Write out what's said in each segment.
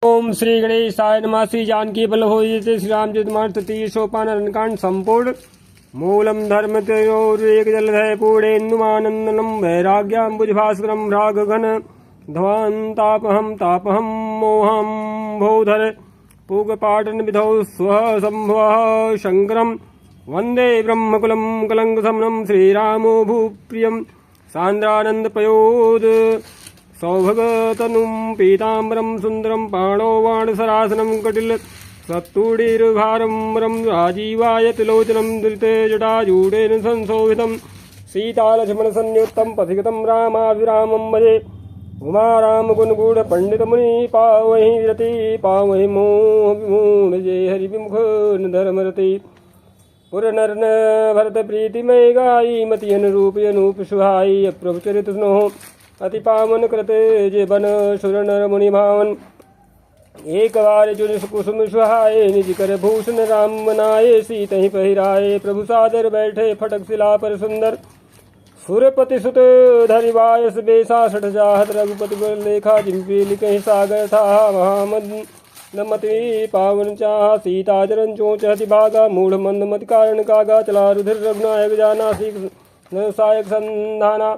ओम श्री गणेशाय नमः। श्री जानकी बल्लभोज श्री रामचरितमानस तृतीय सोपान अरण्यकांड संपूर्ण। मूलम धर्म तयोरेक जलधय पूर्णेन्दुमानंदनम वैराग्याम्बुजभास्करम रागघन ध्वान्तापहम मोहम भोधर पूगपाटन विधौ स्वः संभवः शंकरम वंदे ब्रह्मकुलम कलंकशमनम श्रीरामो भूप्रियम सांद्रानंदपयोद सौभगतनुं पीताम्बरं सुन्दरं पाणौ वाणसरासनं कटिल सत्तूढीर्भारं राजीवायतिलोचनं धृते जटाजूडेन संशोभितं सीतालक्ष्मणसंयुक्तं पथिगतं रामाभिरामं भजे उमारामगुणगूढपण्डितमुनि पावहि रति पावहि मोहविमूढजे हरिविमुख धर्मरति पुरनर्न भरत प्रीतिमय गायी मति अनुरूप अनूप सुहाई प्रभुचरित स्नोह अति पावन कृते जे बन सुर नर मुनि भावन एक बार चुन कुसुम सुहाए निज कर भूषण राम बनाए सीतहि पहिराए प्रभु सादर बैठे फटक शिला पर सुंदर सुरपति सुत धरिवायस बेसा सठ जाहत रघुपति बर लेखा जिम्पी लिखे सागर था महामद नमति पावन चाह सीता जरन चोच हति भागा मूढ़ मंद मत कारण कागा चला रुधिर रघुनायक जाना सीख सायक संधाना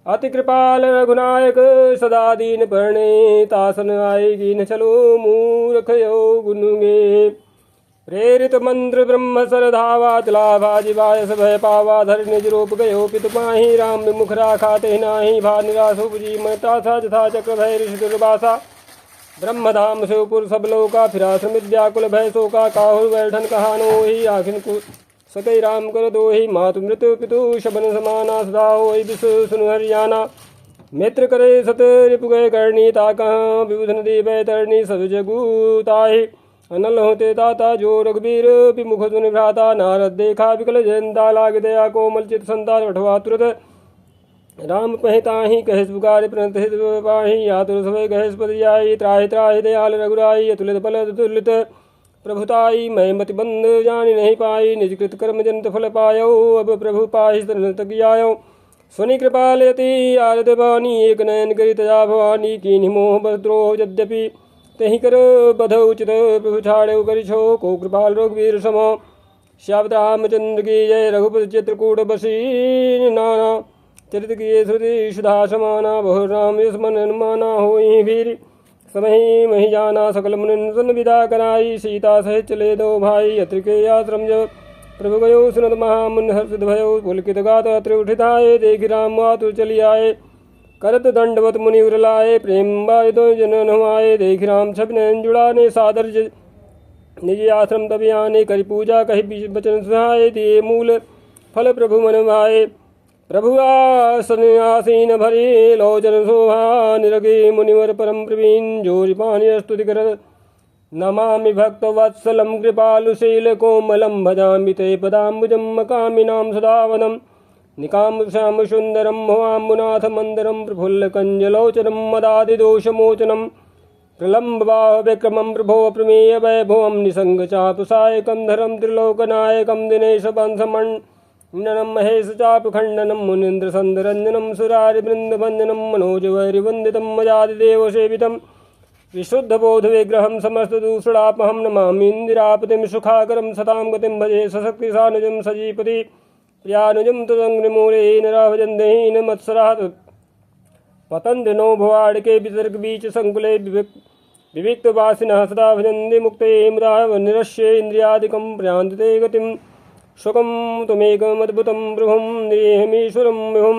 अति कृपाल रघुनायक सदा दीन परणे तासन आएगी न चलो मूर्ख यो गुनुगे प्रेरित मंत्र ब्रह्म सर धावा चलाभा जिवायस भय पावा धर निज रूप गयो पितु पाही राम विमुख राखा ते नाही भा निराश उपजी मता था जथा चक्र भय ऋषि दुर्वासा ब्रह्मधाम शिवपुर सब लोका फिराश्रम व्याकुल भय शोका काहुर बैठन कहानो ही आखिन सकई राम कर दो ही मातु मृत्यु पितु शबन समाना सदा हो विश्व सुनु हरियाणा मित्र करे सत रिपु गए करणी ताका विबुधन दी बैतरणी सब जगूताहि अनल होते ताता जो रघुबीर विमुख सुनि भ्राता नारद देखा विकल जयंता लाग दया कोमल चित संतान अठवा तुरत राम पहिताहि कहेस पुकार प्रणत हित पाहि आतुर समय कहेस पदियाई त्राहि त्राहि दयाल रघुराई अतुलित बल अतुलित प्रभुताई मैं मति बंद जानी नहीं पाई निजकृत कर्म जनित फल पायो अब प्रभु पाहि तगियायो स्वनि कृपालयति आरद वाणी एक नयन करी तजा भवानी कीन्हि मोह बद्रोह यद्यपि तहि कर बध उचित प्रभु छाड़े करिछो को कृपाल रघुवीर सम श्यावत रामचंद्र की जय रघुपति चित्रकूट बसी नाना चरित किए श्रुति सुधा समाना बहु राम यस मन अनुमाना होई वीर समय मही जाना सकल मुनिन विदा कराई सीता सहित चले दो भाई अत्रिके आश्रम जब प्रभु गयो सुनत महामुन हर्षित भयो पुलकित गात अत्र उठिताए देखि राम आतुर चली आए करत दंडवत मुनि उरलाए प्रेम बाय दो जनन हुआए देखि राम छवि नयन जुड़ाने सादर निज आश्रम तभी आने करी पूजा कही बचन सुहाए दिए मूल फल प्रभु मन भाए प्रभु आसन आसीन भरी लोचन शोभा निरगे मुनिवर परम प्रवीण जोरि पानी स्तुति कर नमामि भक्त वत्सलम कृपालुशील कोमलम भजामि ते पदाम्बुजं मकामिनां सदावनं निकाम श्याम सुंदरम भवाम्बुनाथ मंदरम प्रफुल्ल कंजलोचनम मदादिदोषमोचनम प्रलम्ब बाह विक्रमं प्रभो प्रमेय वैभवं निसंग चापसायकं धरम त्रिलोकनायकं दिनेश वंशमन् ननम महेश चाप खंडनम मुनीन्द्र संदरंजनम सुरारि वृंदवंदनम मनोज वैरिवंदितम मजादिदेव सेवितम विशुद्ध बोध विग्रहम समस्त दूषणापहम नमामि इंदिरापतिम सुखाकरम सताम गतिम भजे सशक्ति सानुजम सजीपति प्रियानुजम तदंग्रिमूलेन राभजन्देहीन मत्सरात् पतन्ति नो भुवाडिके विसर्ग बीच संकुले विविक्त वासिनः सदा भजन्ति मुक्ते मुदा निरश्ये इंद्रियादिकं प्रयान्ति गतिम शुकं त्वमेकमद्भुतं प्रभुं निरीहमीश्वरं विभुं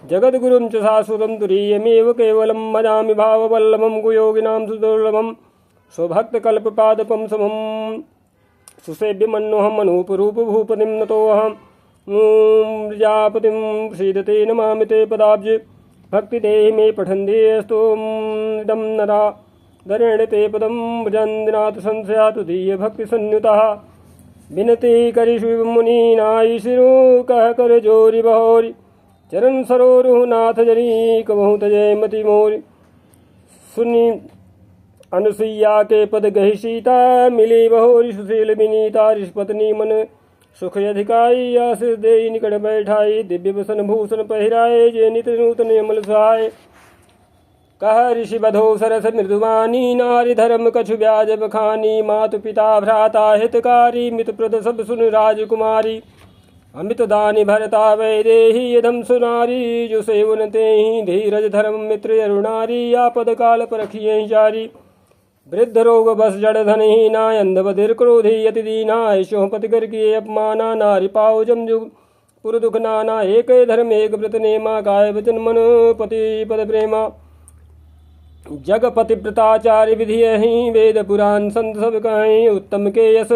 जगद्गुरुं च शाश्वतं तुरीयमेव केवलं भजामि भाववल्लभं कुयोगिनां सुदुर्लभं स्वभक्तकल्पपादपं समं सुसेव्यमन्योऽहम् अनूपरूपभूपतिं नतोऽहं प्रजापतिं प्रसीदते नमामि ते पदाब्ज भक्तिदेहि मे पठन्ति अस्तु इदं नरा धरेण ते पदं भजन्दिनाथ संशयातु दीयभक्तिसंयुतः विनती करि शिव मुनि नाई सिरु कह कर जोरी बहोरी चरण सरोरु नाथ जरी कबहु तजय मति मोरी सुनी अनुसुईया के पद गहि सीता मिली बहोरी सुशील विनीता ऋषपत्नी मन सुख अधिकाई आशीष दे निकट बैठाई दिव्य वसन भूषण पहिराए जे नित नूतन अमल सहाय कह ऋषि बधो सरस मृदुवानी नारी धर्म कछु ब्याज बखानी मातु पिता भ्राता हितकारी मित प्रद सब सुन राजकुमारी अमित दानी भरता वैदेही यदम सुनारी जो सेवन ते ही धीरज धर्म मित्र अरुणारी आपद काल परखिए जारी वृद्ध रोग बस जड़ धन ही नाय अंध बधिर क्रोधी यति दीना ऐशो पति कर किए अपमाना नारी पाओ जम जुग पुर दुख नाना एक धर्म एक व्रत नेमा काय वचन मन पति पद प्रेमा जगपति व्रताचार्य विधि ही वेद पुराण संत सब कहीं उत्तम के यस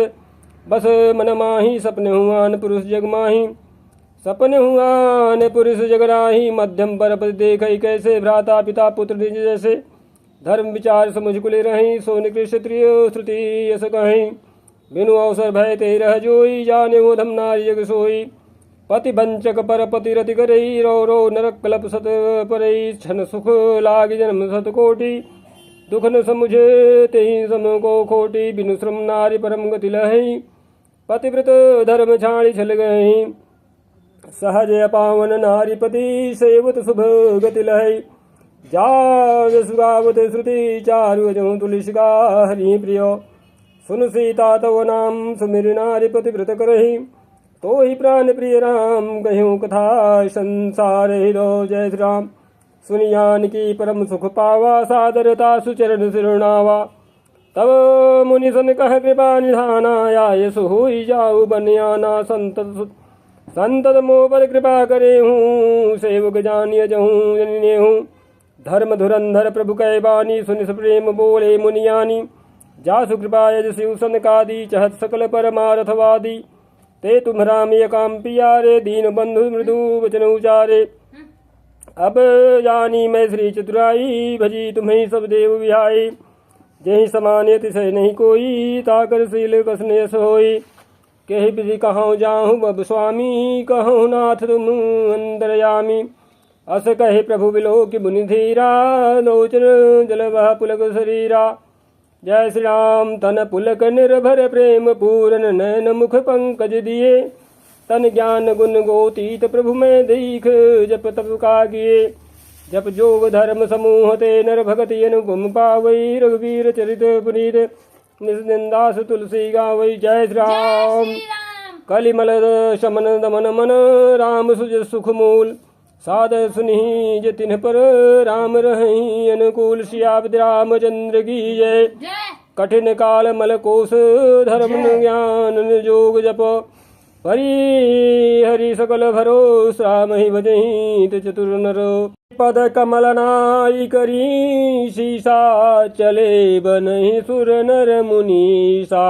बस मन माही सपने हुआन पुरुष जग माही सपने हुआन पुरुष जगराही मध्यम पर पति देख कैसे भ्राता पिता पुत्र निज जैसे धर्म विचार समुझ कुले रही सो निकृष्ट त्रिय श्रुति यस कहीं बिनु अवसर भय ते रह जोई जाने वो धम नारी जग सोई पति वंचक पर पति रति करई रो रो नरक कलप सत परई क्षण सुख लाग जन्म सत कोटि दुख न समुझे तेहि सम को खोटी बिनु श्रम नारी परम गति लहई पतिव्रत धर्म छाड़ी छल गई सहज पावन नारी पति सेवत शुभ गति लहई जाग सुगावत श्रुति चारु जहु तुलसिका हरि प्रियो सुन सीता तव नाम सुमिर नारी पतिव्रत करही तो ही प्राण प्रिय राम कह्यूं कथा संसार हिरो जय श्री राम सुनियान की परम सुख पावा सादरता सुचरण सिरणावा तब मुनि सन कह कृपा निधाना आय सुहुई जाऊ बनियाना संतत मोह पर कृपा करे हूँ सेवक जानिय जहूँ जनिने हूँ धर्म धुरंधर प्रभु कै बानी सुनि प्रेम बोले मुनियानी जासु कृपा यज शिव सनकादि चहत सकल परमारथवादी ते तुम राम काम पियारे दीन बंधु मृदु वचन उचारे अब जानी मैं श्री चतुराई भजी तुम्हें सब देव विहाई जही समान तिसय नहीं कोई ताकर शील कसने सोई कही विधि कहूँ जाहूँ बब स्वामी कहूँ नाथ तुम अंतरयामी अस कहे प्रभु बिलो कि मुनि धीरा लोचन जल वह पुलक शरीरा जय श्री राम तन पुलक निर्भर प्रेम पूरन नयन मुख पंकज दिए तन ज्ञान गुण गोतीत प्रभु में दीख जप तप का किए जप जोग धर्म समूह ते नर भगति अनुगम पावई रघुवीर चरित पुनीत निस्निंदास तुलसी गावई जय श्री राम कलिमल शमन दमन मन राम सुज सुख मूल साद सुनि जतिन पर राम रही अनुकूल श्याब्द रामचंद्र की जय कठिन काल मल कोश धर्म ज्ञान जोग जप परि हरि सकल भरोस राम ही भजहि चतुर नर पद कमल नाई करी सीसा चले बनहि सुर नर मुनीसा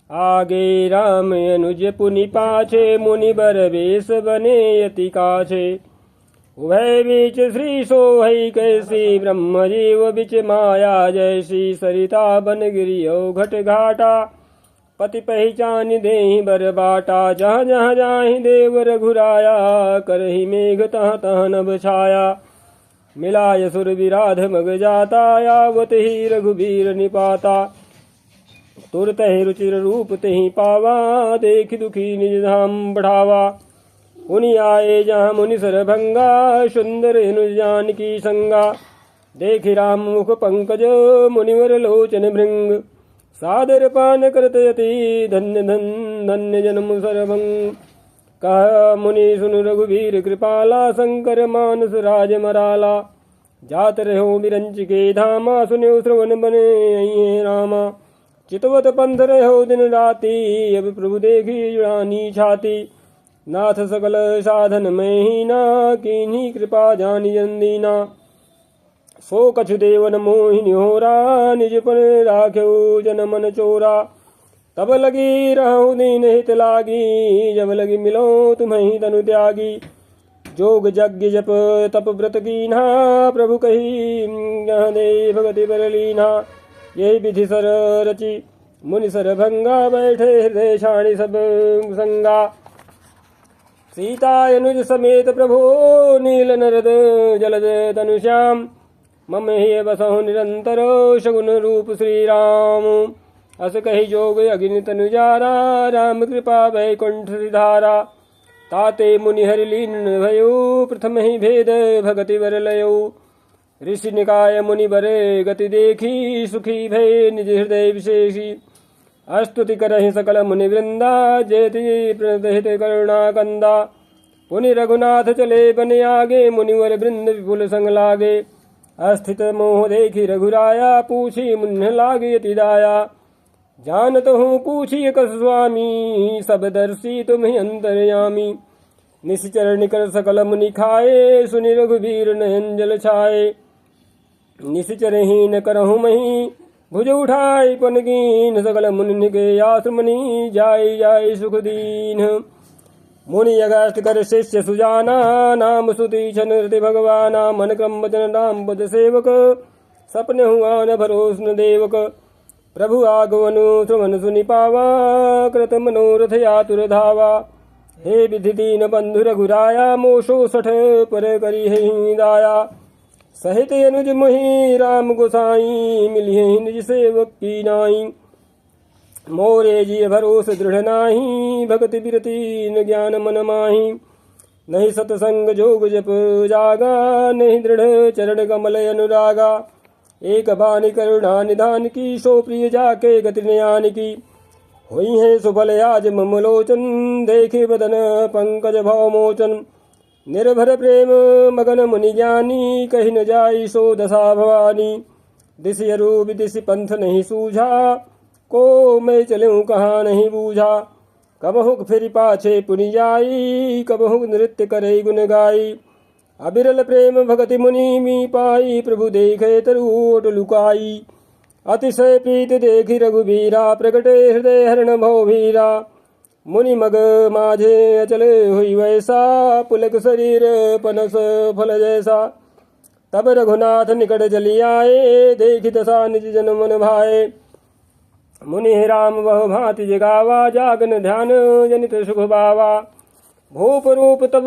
आगे राम अनुज पुनि पाछे मुनि बर बेस बने यति काछे उभय बीच श्री सोहई कैसी ब्रह्म जीव बिच माया जैसी सरिता बन गिरियो घट घाटा पति पहचान देहि बर बाटा जहाँ जहाँ जाहि देव रघुराया करहि मेघ तह तह नभ छाया मिलाय सुर विराध मग जाता यावत ही रघुबीर निपाता तुरत ही रुचिर रूप तेहि पावा देख दुखी निज धाम बढ़ावा मुनि आए जहाँ मुनि सरभंगा सुंदर अनुजान की संगा देखि राम मुख पंकज मुनिवर लोचन भृंग सादर पान करत यति धन्य धन्य जन्म सरभंग कह मुनि सुन रघुवीर कृपाला शंकर मानस राज मराला जात रहो बिरंच के धामा सुनो श्रवण बने रामा चितवत पंथ रहो दिन राती अब प्रभु देखी जुड़ानी छाती नाथ सकल साधन में ही ना कीन्ही कृपा जानी जंदीना सो कछु देवन मोहिनी होरा निज पन राख्यो जन मन चोरा तब लगी रहूं दीन हित लागी जब लगी मिलो तुम्हें तनु त्यागी जोग यज्ञ जप तप व्रत कीन्हा प्रभु कही दे भगति बर लीना यही विधि सर रचि मुनि सर भंगा बैठे हृदय छाणी सब संगा सीता अनुज समेत प्रभु नील नरद जलद तनुश्याम मम हे बसहु निरंतर शगुन रूप श्री राम अस कही जोग अग्नि तनुजारा राम कृपा वैकुंठ धारा ताते मुनि हरि लीन भयो प्रथम ही भेद भगति वर लयो ऋषि निकाय मुनि बरे गति देखी सुखी भय निज हृदय विशेषी अस्तुति करहि सकल मुनि वृंदा जेति प्रदहित करुणा कंदा पुनि रघुनाथ चले बन आगे मुनिवर वृंद विपुल संग लागे अस्थित मोह देखी रघुराया पूछी मुन्न लागे अति दाया जानत हूँ पूछी कस स्वामी सब दर्शी तुम ही अंतर्यामी निश्चर निकर सकल मुनि खाए सुनि रघुवीर नयन जल छाए निश्चर ही न करहु मही भुज उठाई पन कीन सकल मुनि के आश्रमनि जाय जाय सुख दीन मुनि अगस्त कर शिष्य सुजाना नाम सुति छन हृदय भगवाना मन क्रम वचन राम पद सेवक सपने हुआ न भरोस न देवक प्रभु आगवनु श्रवण सुनि पावा कृत मनोरथ आतुर धावा हे विधि दीन बंधु रघुराया मोशो सठ पर करी ही दाया सहित अनुज मोहि राम गोसाई मिलिए निज सेवक की नाई मोरे जी भरोस दृढ़ नाही भक्ति बिरति न ज्ञान मन माही नहीं सतसंग जोग जप जागा नहीं दृढ़ चरण कमल अनुरागा एक बानी करुणा निधान की सो प्रिय जाके गति न्यान की हुई है सुफल आज ममलोचन देखे बदन पंकज भाव मोचन निर्भर प्रेम मगन मुनि ज्ञानी कही न जाई सो दशा भवानी दिश रूप दिश पंथ नहीं सूझा को मैं चलूं कहाँ नहीं बूझा कबहुक फिर पाछे पुनि जाई कबहुक नृत्य करे गुन गाई अबिरल प्रेम भगति मुनि मी पाई प्रभु देखे तरुओट लुकाई अतिशय प्रीत देखी रघुबीरा प्रगटे हृदय हरण भव भीरा मुनि मग माझे अचले हुई वैसा पुलक शरीर पनस फल जैसा तब रघुनाथ निकट चली आए देखी दशा निज जन मन भाए मुनि राम वह भांति जगावा जागन ध्यान जनित सुख बावा भूप रूप तब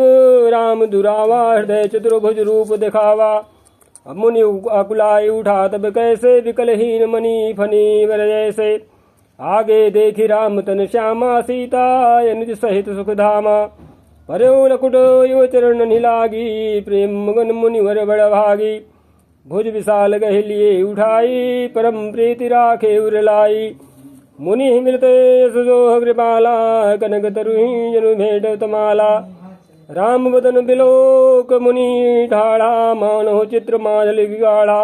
राम दुरावा हृदय चतुर्भुज रूप दिखावा अब मुनि अकुलाई उठा तब कैसे विकलहीन मणि फनी वर जैसे आगे देखी राम तन श्यामा सीता निज सहित सुख धामा पर्यो लकुट यो चरण निलागी प्रेम मगन मुनिवर बड़ भागी भुज विशाल गहलिए उठाई परम प्रीति राखे उर लाई मुनि मिलते सुजोह कृपाला कनक तरुही जनु भेट तमाला राम बदन बिलोक मुनि ठाड़ा मानो चित्र माजल गाढ़ा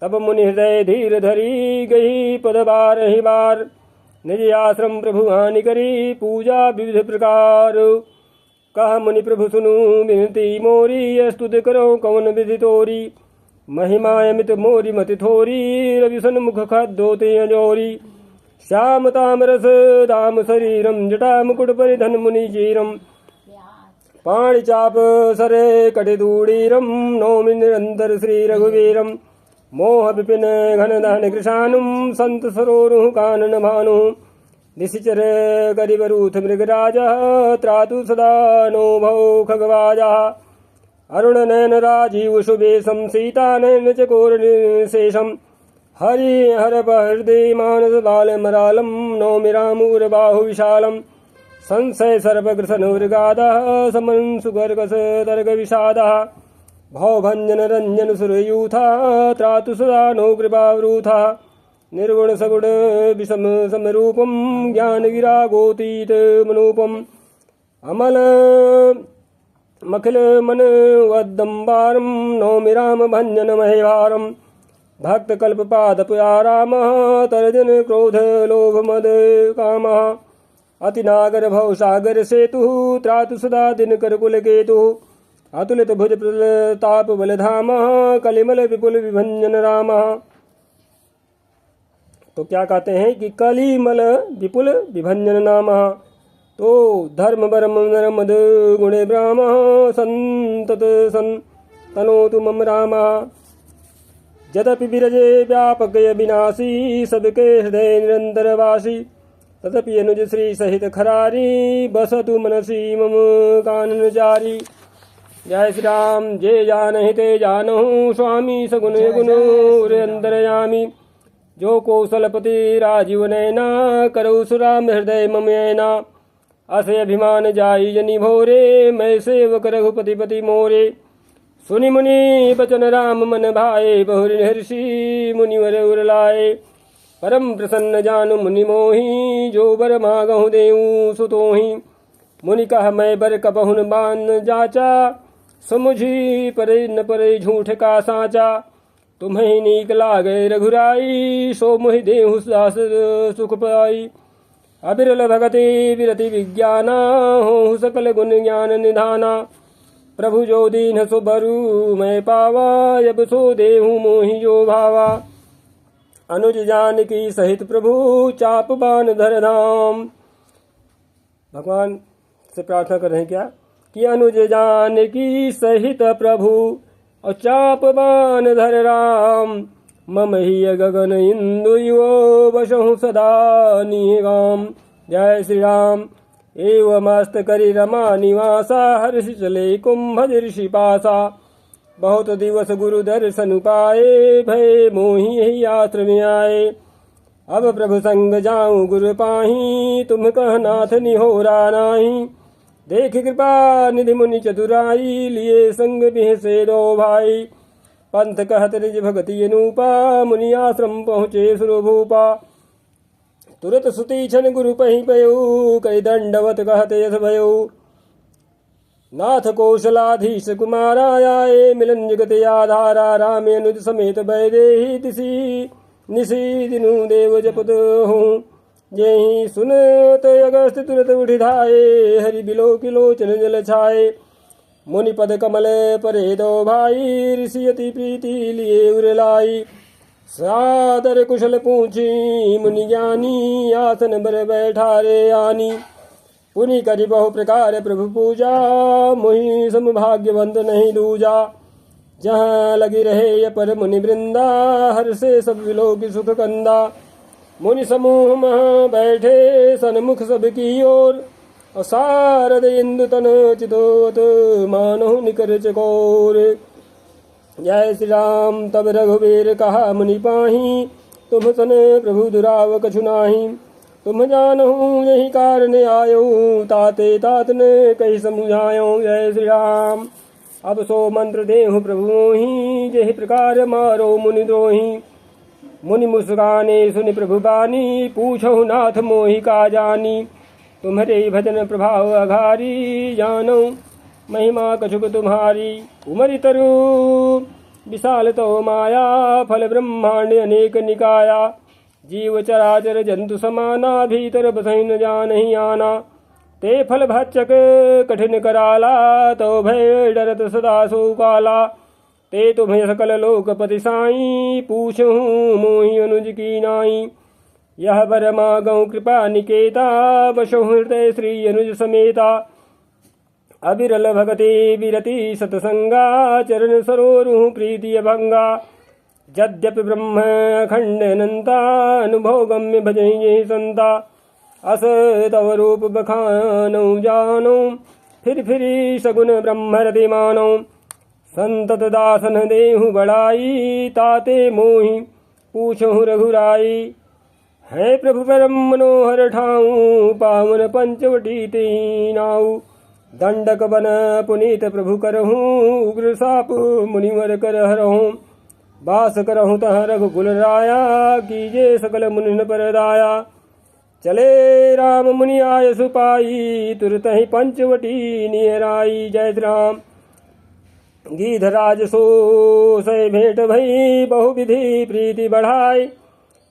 तब मुनि हृदय धीर धरी गई पद बार ही बार निज आश्रम प्रभु हानि करी पूजा विविध प्रकार कहा मुनि प्रभु सुनु विनती मोरी स्तुति करो कौन विधि तोरी महिमा अमित मोरी मति थोरी रवि सन्मुख खद्दोते अजोरी श्याम तामरस दाम शरीरम जटा मुकुट परिधन मुनि चीरम पाणि चाप सरे कटिदूड़ीरम नौमि निरंतर श्री रघुवीरम मोह विपिन घन दहन कृशानुम संत सरोरुह कानन भानु निशिचर गरिबरूथ मृगराज त्रातु सदा नो भौ खगवाजा अरुण नयन राजीव शुभेशम सीता नयन चकोर शेषम हरि हर हृदय मानस बाल मरालम नौमि रामूर बाहु विशालम संशय सर्वग्रसन मृगादा समन सुगर्गस तर्ग विषादा भवभंजन रंजन सुरयूथा त्रातु सदा नो कृपावरूथा निर्गुण सगुण विषम समरूपम ज्ञान विरागोतीत मनूपम अमल मखिल मन वद्दम्बारम नौमि राम भंजन महेवारम भक्त कल्प पाद पुयाराम तर्जन क्रोध लोभ मद काम अति नागर भव सागर सेतु त्रातु सदा दिन कर कुल केतु अतुलित भुज प्रताप बलधाम कलिमल विपुल विभंजन राम। तो क्या कहते हैं कि कलिमल विपुल विभंजन नाम तो धर्म बरम मद गुणे ब्राह्म संतत सन तनोतु मम राम यद्यपि विरजे व्यापक विनाशी सबके हृदय निरंतर वासी तदपि अनुज श्री सहित खरारी बसतु मनसी मम कानन जारी। जय श्री राम जय जानहि ते जानहु स्वामी सगुण गुण अंतरयामी जो कौशलपति राजीव नैना करौ सुराम हृदय ममैना असे अभिमान जाई जनि भोरे मैं सेवक रघुपति पति मोरे सुनि मुनि बचन राम मन भाए, बहुरि हर्षि मुनिवर उर लाए। परम प्रसन्न जानु मुनि मोहि, जो बर मागहु देऊ सुतोहि। मुनि कह मैं बर कबहुन बान जाचा, समुझी परे न परे झूठ का साचा। तुम्हें नीक लागे रघुराई, सो मोहि देहु दास सुख पाई। अबिरल भगति विरति विज्ञाना, हो सकल गुण ज्ञान निधाना। प्रभु जो दीन सो बरु मैं पावा, जब सो देहु मोहि जो भावा। अनुज जानकी सहित प्रभु, चाप बान धर धाम। भगवान से प्रार्थना कर रहे हैं क्या कि अनुज जानकी सहित प्रभु, और चाप बान धर राम। मम ही गगन इंदु यो, बसहु सदा निगाम। जय श्री राम। एवं मस्त करि रमा निवासा, हर्ष चले कुंभ ऋषि पासा। बहुत दिवस गुरु दर्शन पाए, भय मोहि यही आश्रम आए। अब प्रभु संग जाऊं गुरु पाही, तुम कह नाथ निहोरा नाही। देख कृपा निधि मुनि चतुराई, लिए संग बिहसे दो भाई। पंथ कहत निज भगति अनूपा, मुनि आश्रम पहुँचे सुरभूपा। तुरत सुती छन गुरु पही पयऊ, कई दंडवत कहत यथ भयऊ। नाथ कौशलाधीश कुमारा आए, मिलन जगत आधारा। राम अनुज समेत वैदेही, तिसी निसी दिनु देव जपत हूँ। जेहि सुनत अगस्त तुरत उठि धाये, हरि बिलो किलोचन जल छाए। मुनि पद कमल परे दो भाई, ऋषि अति प्रीति लिए उर लाई। सादर कुशल पूछी मुनि ज्ञानी, आसन बर बैठारे आनी। पुनि करि बहु प्रकार प्रभु पूजा, मोहि सम भाग्यवंत नहीं दूजा। जहाँ लगी रहे अपर मुनि वृंदा, हर से सब विलोक सुख कंदा। मुनि समूह मह बैठे सन्मुख सब की ओर, और सारद इंदु तन चितोत मानो निकर चकोर। जय श्री राम। तब रघुवीर कहा मुनि पाही, तुम सन प्रभु दुराव कछु नाही। तुम जानहु यही कारण आयो, ताते तात ने कही समुझायो। जय श्री राम। अब सो मंत्र देहु प्रभु मोहि, जहि प्रकार मारो मुनि द्रोही। मुनि मुस्काने सुनि प्रभु बानी, पूछहु नाथ मोहि का जानी। तुम्हारे भजन प्रभाव अघारी, जानो महिमा कछुक तुम्हारी। उमरि तरु विशाल तो माया, फल ब्रह्मांड अनेक निकाया। जीव चराचर जंतु समाना, भीतर बसहि न जानहि आना। ते फल भक्षक कठिन कराला, तो भय डरत सदा सो काला। ते तुम्हें सकल लोकपति साई, पूछहूँ मोहि अनुज की नाई। यह बर मागहु कृपा निकेता, बसहु हृदय श्री अनुज समेता। अबिरल भगति विरति सतसंगा, चरण सरोरुह प्रीति अभंगा। यद्यपि ब्रह्म अखंड अनंता, अनुभव गम्य भजहि संता। अस तव रूप बखानौ जानो, फिर सगुन ब्रह्म रति मानो। संतत दासन देहु बड़ाई, ताते मोहि पूछहु रघुराई। है प्रभु परम मनोहर ठाऊं, पावन पंचवटी तेहि नाऊ। दंडक बन पुनीत प्रभु करहूँ, उग्र साप मुनिवर कर हरहूँ। बास करहूँ तह रघुकुल राया, कीजे सकल मुनि पर दाया। चले राम मुनि आय सुपाई, तुरत ही पंचवटी नियराई। जय श्री राम। गीधराज सो सै भेंट भई, बहुविधि प्रीति बढ़ाई।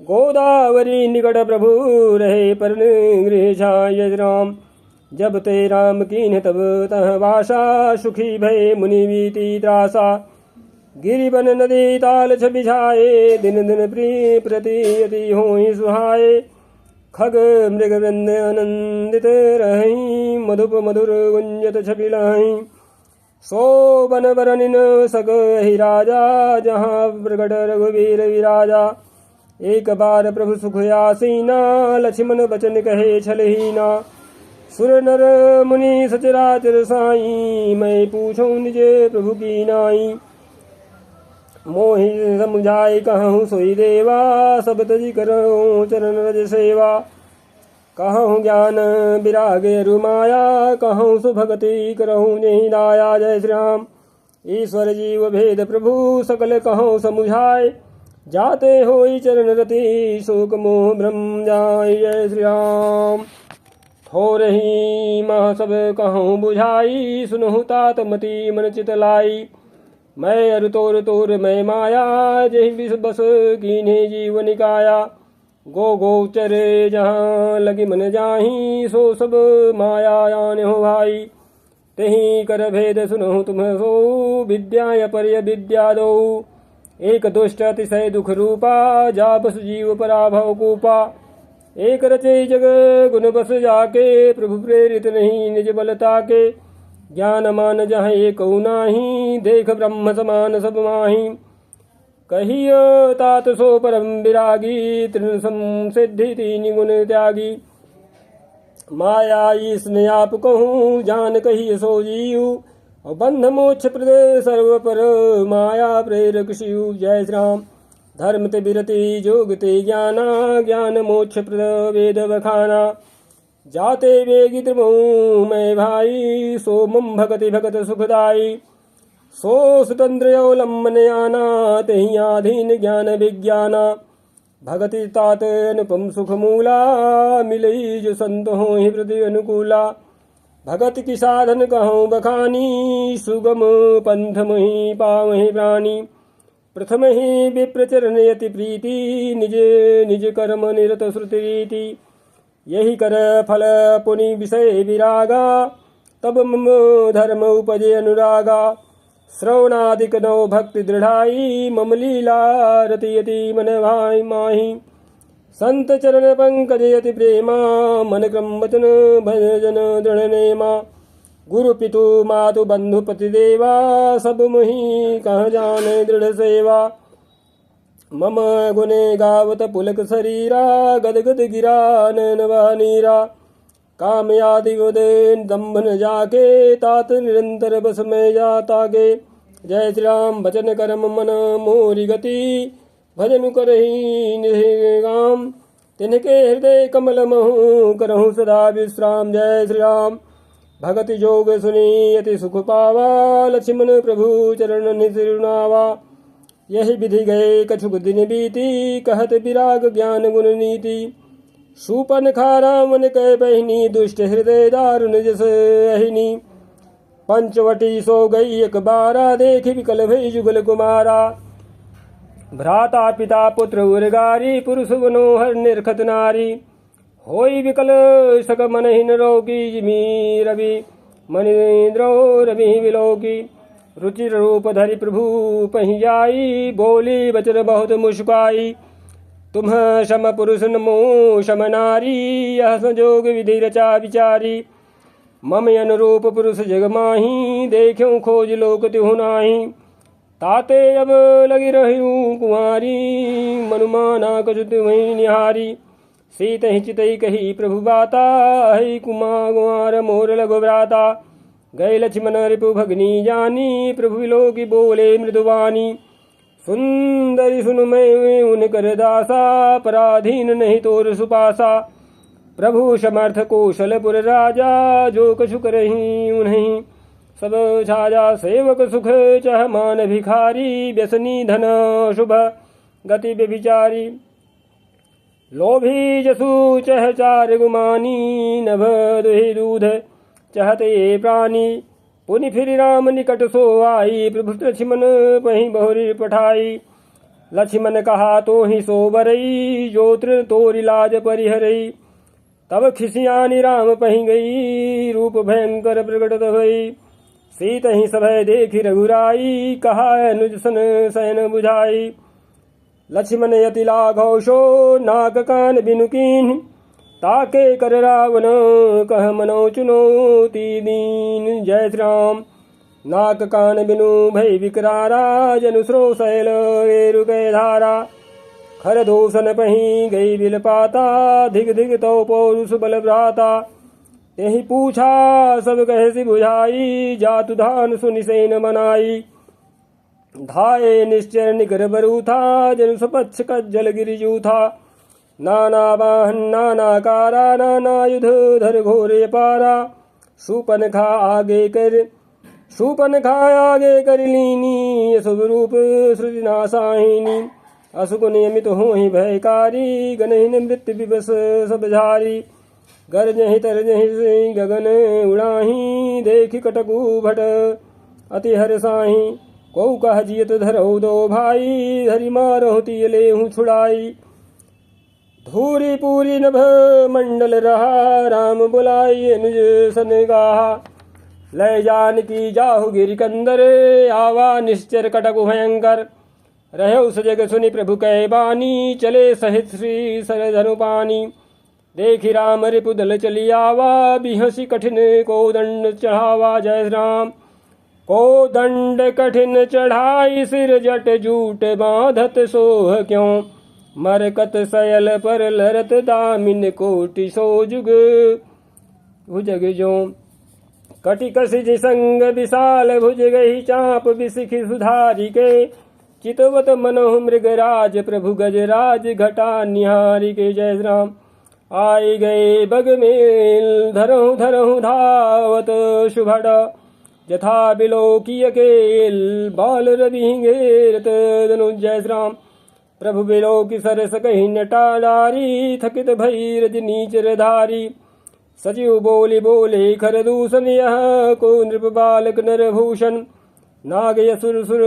गोदावरी निकट प्रभु रहे, पर गृह छाय। जय श्री राम। जब ते राम कीन्ह तब तह वासा, सुखी भय मुनि बीती त्रासा। गिरिवन नदी ताल बिछाए, दिन दिन प्रिय प्रति अति होहि सुहाए। खग मृग वृंद आनंदित रहि, मधुप मधुर गुंजत छबिलाहि। सो बन बरनिन सक ही राजा, जहाँ प्रगट रघुवीर विराजा। एक बार प्रभु सुख आसीना, लक्ष्मण बचन कहे छलहीना। सुर नर मुनि सचराचर साई, मैं पूछूं निजे प्रभु की नाई। मोहि समुझाई कहूँ सोई देवा, सब तजी करूँ चरण रज सेवा। कहूँ ज्ञान विराग रुमाया, कहूँ सुभगति करहूँ जहि दाया। जय श्री राम। ईश्वर जीव भेद प्रभु सकल कहो समुझाए। जाते होई चरण रति शोक मोह भ्रम जाय। जय श्री राम। थोरही मह सब कहूँ बुझाई, सुनहु तात मति मन चित लाई। मैं अरु तोर तोर मैं माया, जहि विष बस कीन्हे जीव निकाया। गो गोचरे जहाँ लगी मन जाही, सो सब माया आने हो भाई। तेहि कर भेद सुनहु तुम सो, विद्या पर्य विद्या दो। एक दुष्ट अतिशय दुख रूपा, जा बस जीव पराभव कूपा। एक रचे जग गुण बस जाके, प्रभु प्रेरित नहीं निज बलता के। ज्ञान मान जहाँ एक नाही, देख ब्रह्म समान सब माही। कहियो तात सो परम विरागी, तृण संसिद्धि तीन गुण त्यागी। माया ईसने आप कहूँ, जान कहिए सो जीव। और बंध मोक्ष प्रद सर्व पर, माया प्रेरक शिव। जय श्री राम। धर्म ते विरति जोग ते ज्ञाना, ज्ञान मोक्ष प्रद वेद बखाना। जाते वेगी त्रिमोह मैं भाई, सो मम भगति भगत सुखदाई। सो स्वतंत्र अवलंबन आना, तेहि आधीन ज्ञान विज्ञाना। भगति तात अनुपम सुख मूला, मिलई जो संत हो ही प्रति अनुकूला। भगत की साधन कहूँ बखानी, सुगम पंथ मुहि पावहि प्राणी। प्रथम ही विप्रचरण यति प्रीति, निज निज कर्म निरत श्रुति रीति। यही कर फल पुनि विषय विरागा, तब मम धर्म उपजे अनुरागा। श्रवणादिक नौ भक्ति दृढ़ाई, मम लीला रतियति मन भाई माही। संत चरण पंकज यति प्रेमा, मन क्रम वचन भजन दृढ़ नेमा। गुरु पितु मातु बंधु पति देवा, सब मुहि कह जाने दृढ़ सेवा। मम गुने गावत पुलक शरीरा, गदगद गिरा नैन वह नीरा। काम आदि उदयन दम्भन जाके, तात निरंतर बस में जाता गे। जय श्री राम। वचन कर्म मन मोरी गति, भजन करहि निगाम। तिनके हृदय कमल महु, करहु सदा विश्राम। जय श्री राम। भगति जोग सुनी अति सुख पावा, लक्ष्मण प्रभु चरण निसिरुनावा। यही विधि गए कछुक दिन बीती, कहत विराग ज्ञान गुण नीति। शूपन खारा मन कह बहिनी, दुष्ट हृदय दारुण जस अहिनी। पंचवटी सो गई एक बारा, देखि विकल भई जुगल कुमारा। भ्राता पिता पुत्र उर्गारी, पुरुष मनोहर निरखत नारी। होई विकल सक मनहीन रोगी, जिमी रवि मनीन्द्रो रवि विलोकी। रुचिर रूप धरि प्रभु पहि जाई, बोली वचन बहुत मुस्काई। तुम सम पुरुष नमो सम नारी, यह संजोग विधि रचा विचारी। मम अनुरूप पुरुष जग माही, देख्यो खोज लोक तिहु नाही। ताते अब लगी रहूं कुंवारी, मनुमाना कछु तुम्हि निहारी। सीत ही चितई कही प्रभु बाता, हई कुमार मोर लघु भ्राता। गए लक्ष्मण रिपु भगनी जानी, प्रभु विलोकी बोले मृदुवानी। सुंदरी सुन मैं उन कर दासा, पराधीन नहीं तोर सुपासा। प्रभु समर्थ कौशलपुर राजा, जो कछु करही उन्हीं सब छाजा। सेवक सुख चह मान भिखारी, व्यसनी धन शुभ गति व्यभिचारी। लोभी जसु चह चार गुमानी, नभ दुहि दूध चहते प्राणी। पुनि फिर राम निकट सो आई, प्रभु लक्ष्मण पहि बहुरी पठाई। लक्ष्मण कहा तो ही सो बरई, जो तृण तोरि लाज परिहरई। तब खिसियानी राम पहि गई, रूप भयंकर प्रकटत भई। सीत ही सभय देखी रघुराई, कहा अनुज सन सैन बुझाई। लक्ष्मण यति लाघव सो, नाक कान बिनु कीन्ह। ताके कर रावण कह मनो चुनौती दीन। जय श्री राम। नाक कान बिनु भय विकरारा, जनु स्रो शैल रेरु गए धारा। खर दूषण पही गई बिल पाता, धिग धिग तो पौरुष बल भ्राता। यही पूछा सब कहसी बुझाई, जातु धान सुनि सेन मनाई। धाये निश्चर निकर बरू था, जनु सपक्ष कज्जल गिरिजू था। नाना वाहन नाना कारा, नाना युध धर घोरे पारा। शूपन खा आगे कर शूपन खायागे कर लीनी अशुभ रूप श्रुति नासाहिनी असुक नियमित हो ही भयकारी गनहीन मृत्यु विवश सब झारी गरजहि तरजहि गगन उड़ाही देखि कटकु भट अति हरसाही कौ कह जियत धरऊ दो भाई हरि मारहु तिय लेहु छुड़ाई धूरी पूरी नभ मंडल रहा राम बुलाई अनुज सन गाहा लय जान की जाहु गिरिकंदर आवा निश्चर कटकु भयंकर रहे सजग सुनि प्रभु कै बानी चले सहित श्री सर धनु पानी देखि राम रिपुदल चली आवा बिहसी कठिन को दंड चढ़ावा जय राम को दंड कठिन चढ़ाई सिर जट जूट बांधत सोह क्यों मरकत सयल पर लरत दामिन कोटि सो जुग भुजग जो कटि कसिज संग विशाल भुज गही चाप बिसिखि सुधारी के चितवत मनोह मृगराज प्रभु गजराज घटा निहारी के जय राम आई गए बग मेल धरहु धरहु धावत शुभड़ यथा बिलोकिय केल बाल रवि घेरत धनु जय राम प्रभु बिलोकी सरस कही नटा डारी थकित भई रजनी चरधारी सचिव बोले बोले खर दूषण यह को नृप बालक नर भूषण नाग यसुर सुर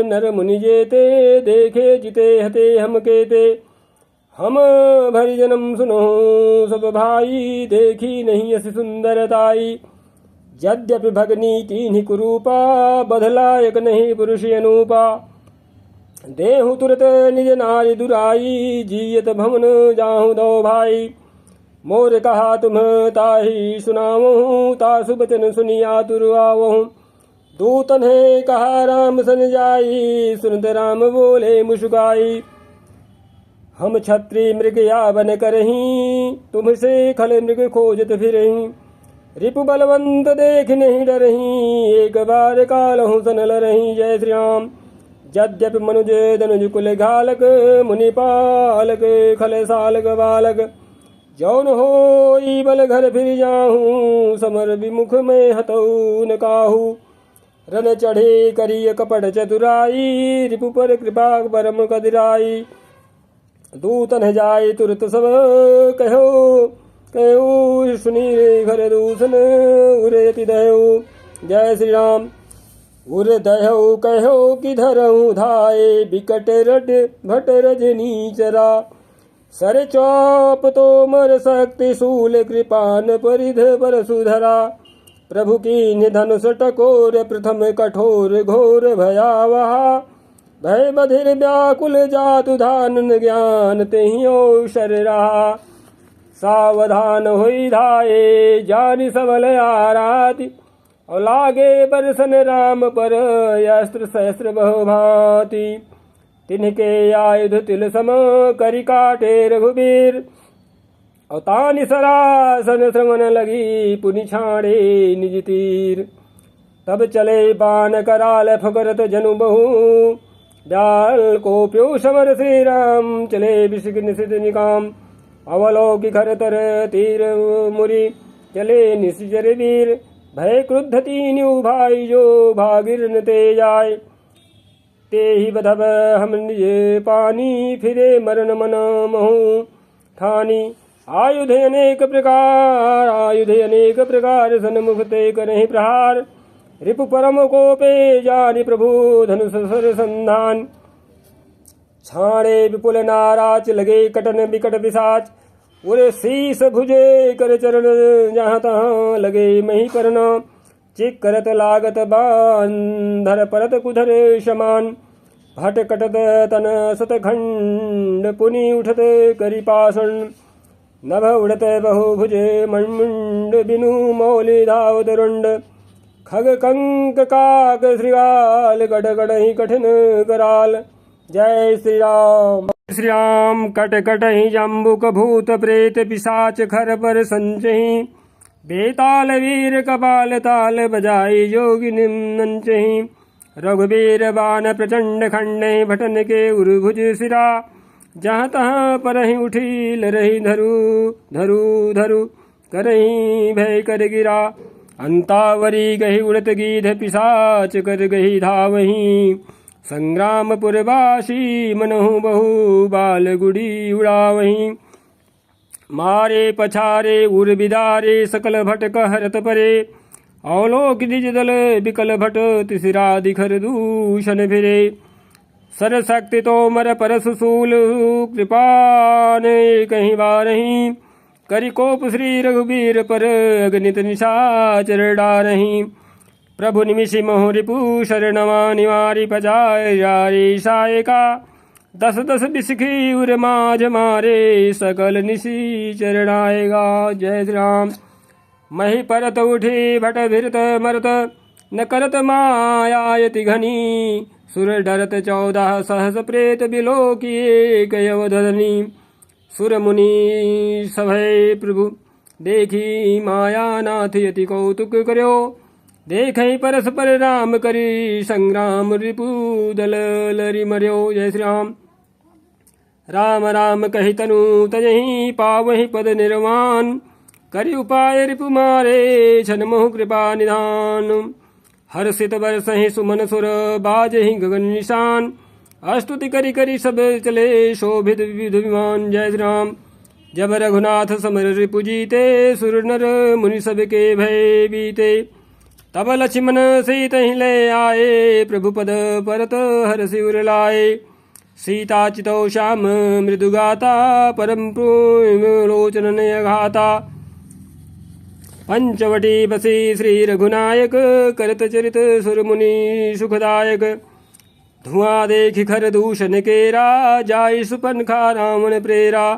नर मुनि जेते देखे जिते हते हम केते हम भरि जन्म सुनो सब भाई देखी नहीं अस सुंदरताई यद्यपि भगनी तीन्ही कुरूपा बधलायक नहीं पुरुष अनूपा देहु तुरत निज नारी दुराई जियत भवन जाहु दो भाई मोर कहा तुम ताही सुनावहूँ तासु बचन सुनिया तुरवावहूँ दूतन है कहा राम सन जाई सुनत राम बोले मुस्काई हम छत्री मृग यावन करही तुमसे खल मृग खोजत फिरही रिपु बलवंत देख नहीं डरही एक बार कालहु सन लरही जय श्री राम यद्यपि मनुज धनुज कुल घालक मुनि पालक खल सालक बालक जौन हो बल घर फिर जाहूँ समर विमुख में हतऊ न काहू रन चढ़े करिय कपट चतुराई रिपु पर कृपा परम कदिराई दूतन जाय तुरत सब कहो कहो सुनी घर दूषण उरेति दयो जय श्री राम उर दयो कहो कि धरहु धाये बिकट रट भट रजनी चरा सर चौप तो मर शक्ति शूल कृपान परिध पर सुधरा प्रभु की निधनुष टकोर प्रथम कठोर घोर भयावह भय बधिर व्याकुल जातु धान ज्ञान तेहियो शर रहा सावधान होई धाये जानि सबल आराति और लागे बरसन राम पर अस्त्र सहस्त्र बहुभांति तिनके आयुध तिल सम करि काटे रघुबीर और तानि सरासन श्रवण लगी पुनि छाड़े निज तीर तब चले बाण कराल फकरत जनु बहु डाल को प्यो समर श्री राम चले विषिक निशित निकाम अवलोकि खर तर तीर मुरी चले निशिचर वीर भय क्रुद्ध तीन्यु भाई जो भागिर न ते जाय ते ही बधब हम निज पानी फिरे मरण मन महु ठानी आयुध अनेक प्रकार सन्मुख ते करहि प्रहार रिपु परम कोपे जानि प्रभु धनुष सर संधान छाड़े विपुल नाराच लगे कटन विकट पिशाच उरे शीस भुजे कर चरण जहाँ तहाँ लगे मही करन चिक करत लागत बांधर परत कुधर समान भट कटत तन सतखंड पुनि उठत करि पाषण नभ उड़त बहुभुजे मण्मुण्ड बिनु मौलि धावत रुण्ड खग कंक काक श्रृगाल गढ़ गढ़हि कठिन कराल जय श्री राम। श्री राम कट कटहि जम्बुक भूत प्रेत पिशाच खर पर संचहि बेताल वीर कपाल ताल बजाई जोगी निम्नंचहि रघुवीर बाण प्रचंड खंडे भटन के उर्भुज सिरा जहाँ तहाँ परहि उठी लरहि धरु धरु धरु करहि भय कर गिरा अंतावरी गही उड़त गीध पिशाच कर गही धावहीं। संग्रामपुरवासी मनहु बहु बाल गुड़ी उड़ावहीं। मारे पछारे उर बिदारे सकल भट कहरत परे। अवलोक निज दल बिकल भट तिसरा दिखर दूषण फिरे। सरशक्ति तोमर परशुशूल कृपान कहीं बारहीं। करि कोप श्री रघुबीर पर अगणित निशाचर डारहीं। प्रभु निमिषि मोह रिपु शरणवा निवारि पजाय जारी सायका। दस दस बिसखी उर माझ मारे सकल निशी चरणाएगा। जय श्री राम। मही परत उठी भट भिरत मरत न करत मायायति घनी। सुर डरत 14 सहस प्रेत बिलो किए कयवधनी। सुर मुनि सभय प्रभु देखी माया नाथ यति कौतुक कर्यो। देखई परस्पर राम करी संग्राम रिपु दल लरि मर्यो। जय श्री राम। राम राम कहि तनु तजहि पावहि पद निर्वाण। करि उपाय रिपु मारे छन मोह कृपा निधान। हर्षित बरसहि सुमन सुर बाजहि गगन निशान। स्तुति करि करि सब चले शोभित विविध विमान। जय श्री राम। जब रघुनाथ समर रिपु जीते सुर नर मुनि सब के भय बीते। तब लक्ष्मण सीतहि ले आए प्रभु पद परत हरषि उर लाए। सीता चितौ श्याम मृदुगाता परम लोचन नयघाता। पंचवटी बसी श्री रघुनायक करत चरित सुर मुनि सुखदायक। धुआं देखि खर दूषण केरा जाय सुपनखा रावण प्रेरा।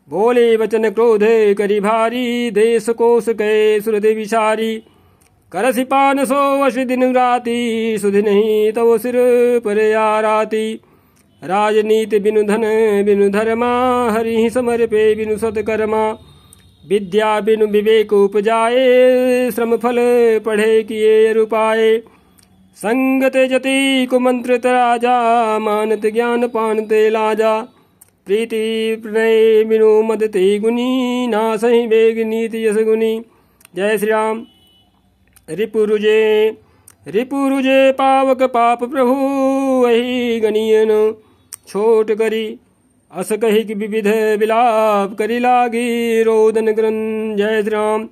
बोले वचन क्रोध करि भारी देश कोश कै सुरदि विचारी। करसि पान सो वश दिन राति सुधि नहीं तव सिर पर आराती। राजनीति बिनु धन बिनु धर्मा हरि समर पे बिनु सत्कर्मा। विद्या बिनु विवेक उपजाए श्रम फल पढ़े किए रुपाए। संगत जति कुमंत्रित राजा मानत ज्ञान पानते लाजा। प्रीति प्रणय बिनु मदते गुनी नासहि वेग नीति यश गुनी। जय श्री राम। रिपुरुजे पावक पाप प्रभु वही गनियन। छोट करी अस कही कि विविध विलाप करी लागी रोदन ग्रन। जय श्री राम।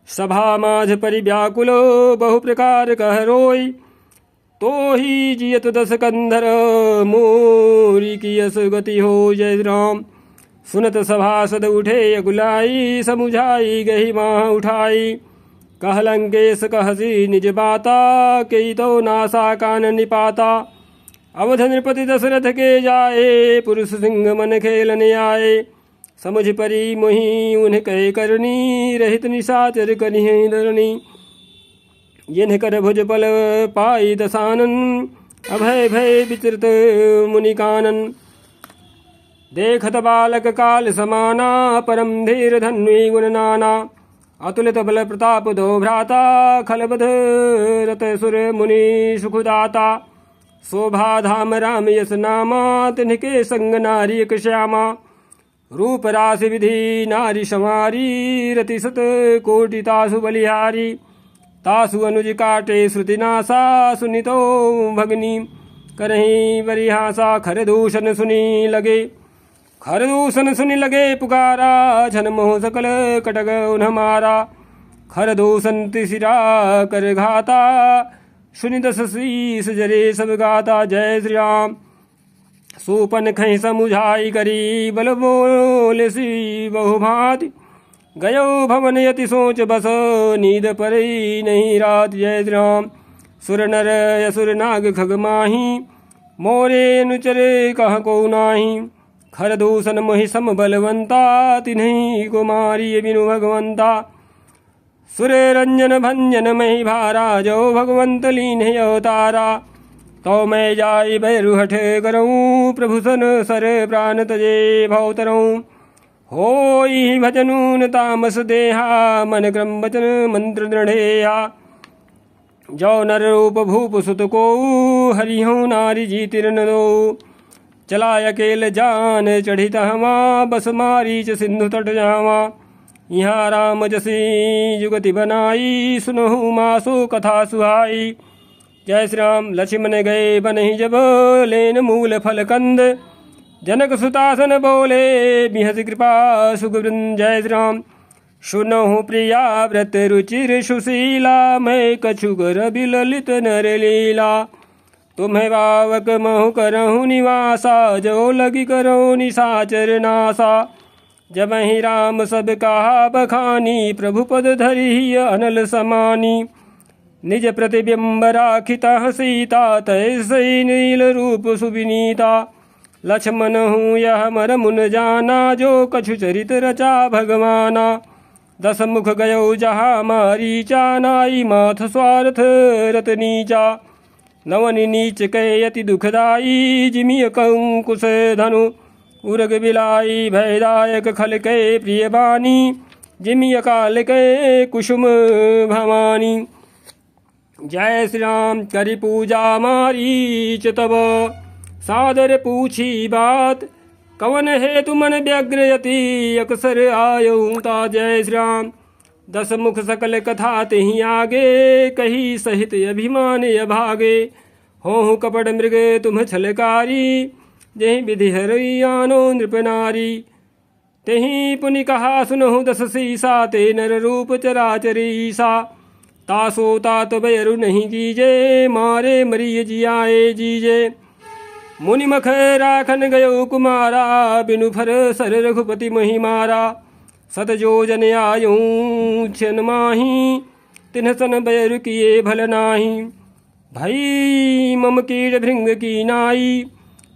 सभा माझ परि व्याकुलो बहु प्रकार कह रोई। तो ही जियत 10 कंधर मोरी की यस गति हो। जय श्री राम। सुनत सभासद उठे अगुलाई समुझाई गही माह उठाई। कह लंकेश कहसी निज बाता कई तो नासा कान निपाता। अवध नृपति दशरथ के जाए पुरुष सिंह मन खेलने आए। समझ परी मोहि उन्हें कह करनी रहित निशाचर करिहि धरणी। जिन्ह कर भुज बल पाई दसानन अभय भय विचृत मुनि कानन। देखत बालक काल समाना परम धीर धन्वी गुण नाना। अतुलित बल प्रताप दो भ्राता खलबध रत सुर मुनि सुखदाता। शोभा धाम राम यस नामा तिनके संग नारी एक श्यामा। रूप राशि विधि नारी समारी रति सत कोटि तासु बलिहारी। तासु अनुज काटे श्रुति नासा सुनितो भगनी करही बरिहासा। खर दूषण सुनी लगे खरदूषण सुनि लगे पुकारा। छन मोह सकल कटक उन्ह मारा। खरदूषण तिसिरा कर घाता सुनि 10 शीस जरे सब गाता। जय श्री राम। सूपन खै समुझाई करी बल बोले सी बहु भांति। गयो भवन यति सोच बस नींद परी नहीं रात। जय श्री राम। सुर नर असुर नाग खग माही मोरे अनुचरे कह को नाही। खरदूषण मोहि सम बलवंता तिन्हि को मारिय बिनु भगवंता। सुर रंजन भंजन मही भारा जो भगवंत लीन अवतारा। तो मैं जाई भैरु हठ करऊँ प्रभु सन सर प्राण तजे भवतरऊँ। होई भजनून तामस देहा मन क्रम वचन मंत्र दृढ़ेया। जो नर रूप भूप सुत को हरिहु नारी जीतिर न दो। चला अकेल जान चढ़ित हवा बस मारीच सिंधु तट जावा। यहाँ राम जसी जुगति बनाई, सुनहु मासो कथा सुहाई। जय श्री राम। लक्ष्मण गए बनहि जब, लेन मूल फल कंद। जनक सुतासन बोले, बिहस कृपा सुखवृंद। जय श्री राम। सुनहु प्रिया व्रत रुचिर सुशीला, मैं कछुकर बिललित नर लीला। तुम्हें बावक महु करहु निवासा, जो लगी करहु निशाचर नासा। जब ही राम सब कहा बखानी, प्रभु पद धरि अनल समानी। निज प्रतिबिंब राखिता सीता, तैसई नील रूप सुविनीता। लक्ष्मण हूँ यह मर मुन जाना, जो कछु चरित रचा भगवाना। 10 मुख गयो जहाँ मारीचा, नाई माथ स्वार्थ रत नीचा। नवनि नीच कै अति दुखदाई, जिमिय कंकुश धनु उरग बिलाई। भयदायक खल कै प्रिय बानी, जिमिय काल कै कुसुम भवानी। जय श्री राम। करि पूजा मारीच तब, सादर पूछी बात। कवन हेतु मन व्यग्र यति, अक्सर आयऊ ता। जय श्री राम। 10 मुख सकल कथा तिहि आगे, कही सहित अभिमान अभागे। होहु कपट मृग तुम छलकारी, जहि विधि हरि आनो नृप नारी। तेहि पुनि कहा सुनहु 10 सीसा, ते नर रूप चराचर ईसा। तासो तात बैरु नहीं कीजे, मारे मरिय जियाए जीजे। मुनि मख राखन गयो कुमारा, बिनु फर सर रघुपति महि मारा। 7 जोजन आयूं छन माही, तिन्ह सन बैरु किए भल नाही। भई मम कीड़ भृंग की नाई,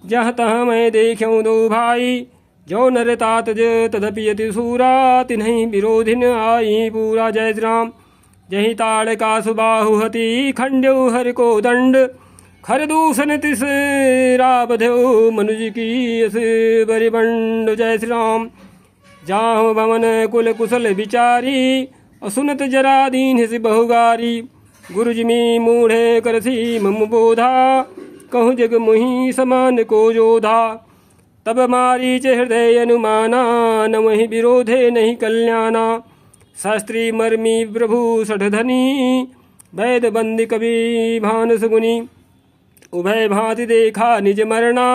जहाँ तहाँ मैं देख्यूं दो भाई। जो नर तात तदपि यति सूरा, तिन्हि विरोधिन आई पूरा। जय श्री राम। जहि ताड़ का सुबाहु हति, खंड्यौ हर को दंड। खर दूषण तिस राबध्यौ, मनुज की अस बरिबंड। जय श्री राम। जाहु भवन कुल कुशल विचारी, असुनत जरा दीन सि बहुगारी। गुरु जिमि मूढ़े करसी मम बोधा, कहूँ जग मुहि समान को जोधा। तब मारीच हृदय अनुमाना, न वही विरोधे नहीं कल्याणा। शास्त्री मर्मी प्रभु सठधनी, वैद बंदी कवि भानस गुनी। उभय भांति देखा निज मरना,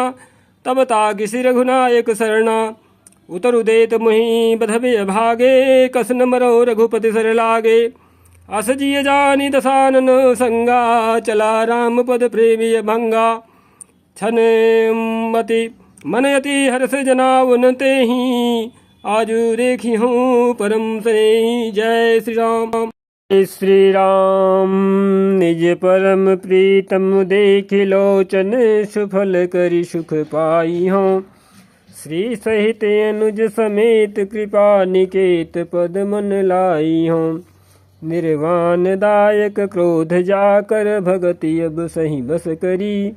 तब ताकि सिर रघुनायक शरणा। उतरु देत मुहि बधबे भागे, कसन मरो रघुपति सर लागे। अस जिय जानी दसानन संगा, चला राम पद प्रेमी भंगा। छन मति मन यति हर्ष जनावन तेहि, आजु देखी हूँ परम से। जय श्री राम। जय श्री राम। निज परम प्रीतम देखि लोचन, सुफल करि सुख पाई हूँ। श्री सहित अनुज समेत, कृपा निकेत पद मन लाई हूँ। निर्वाण दायक क्रोध जाकर, भगति अब सही बस करी।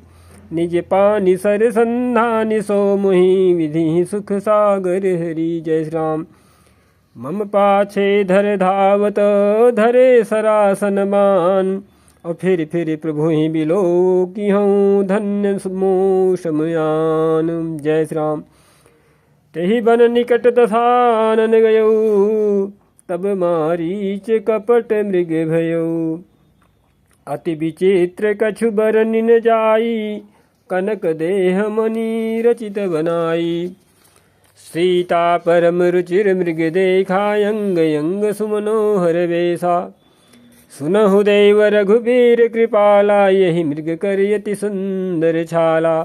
निज पानि सर संधानि, सो मुहि विधि सुख सागर हरि। जय श्री राम। मम पाछे धर धावत, धरे सरासन मान। और फिर प्रभु ही बिलो की हूँ, धन्य समो समयान। जय श्री राम। तेहि बन निकट दसानन गयौ, तब मारीच कपट मृग भयौ। अति विचित्र कछु बरनि न जाई, कनक देह मणि रचित बनाई। सीता परम रुचिर मृग देखा, अंग अंग सुमनोहर वेशा। सुनहु देव रघुबीर कृपाला, यही मृग करियति सुंदर छाला।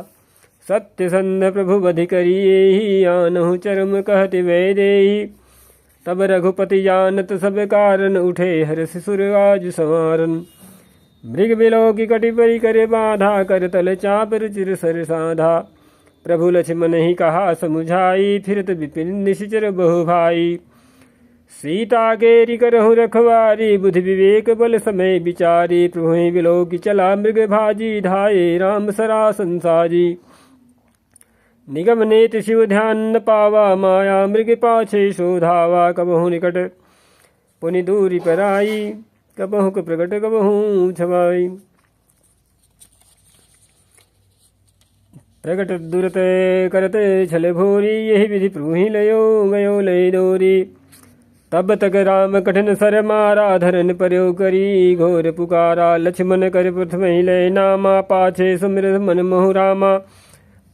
सत्य संध प्रभु बधि करिए, आनहु चरम कहति वैदेही। तब रघुपति जानत सब कारण, उठे हर्ष सुर आज संवारन। मृग बिलो की कटि परि करे बाधा, कर तल चाप रुचिर सर साधा। प्रभु लक्ष्मण ही कहा समुझाई, फिरत विपिन निशिचर बहु भाई। सीता केरी करहु रखवारी, बुद्धि विवेक बल समय विचारी। प्रभु ही बिलो की चला मृग भाजी, धाये राम सरासन साजी। निगम नेति शिव ध्यान न पावा, माया मृग पाछे शोधावा। कबहु निकट पुनि दूरी पर आई, कबहु प्रकट कबहु छवाई। प्रकट दुरत करते छल भोरी, यही विधि प्रभु ही लयो गयो लय डोरी। तब तक राम कठिन सर मारा, धरन पर्यो करी घोर पुकारा। लक्ष्मण कर प्रथम ही लय नामा, पाछे सुमिर मन मोहु रामा।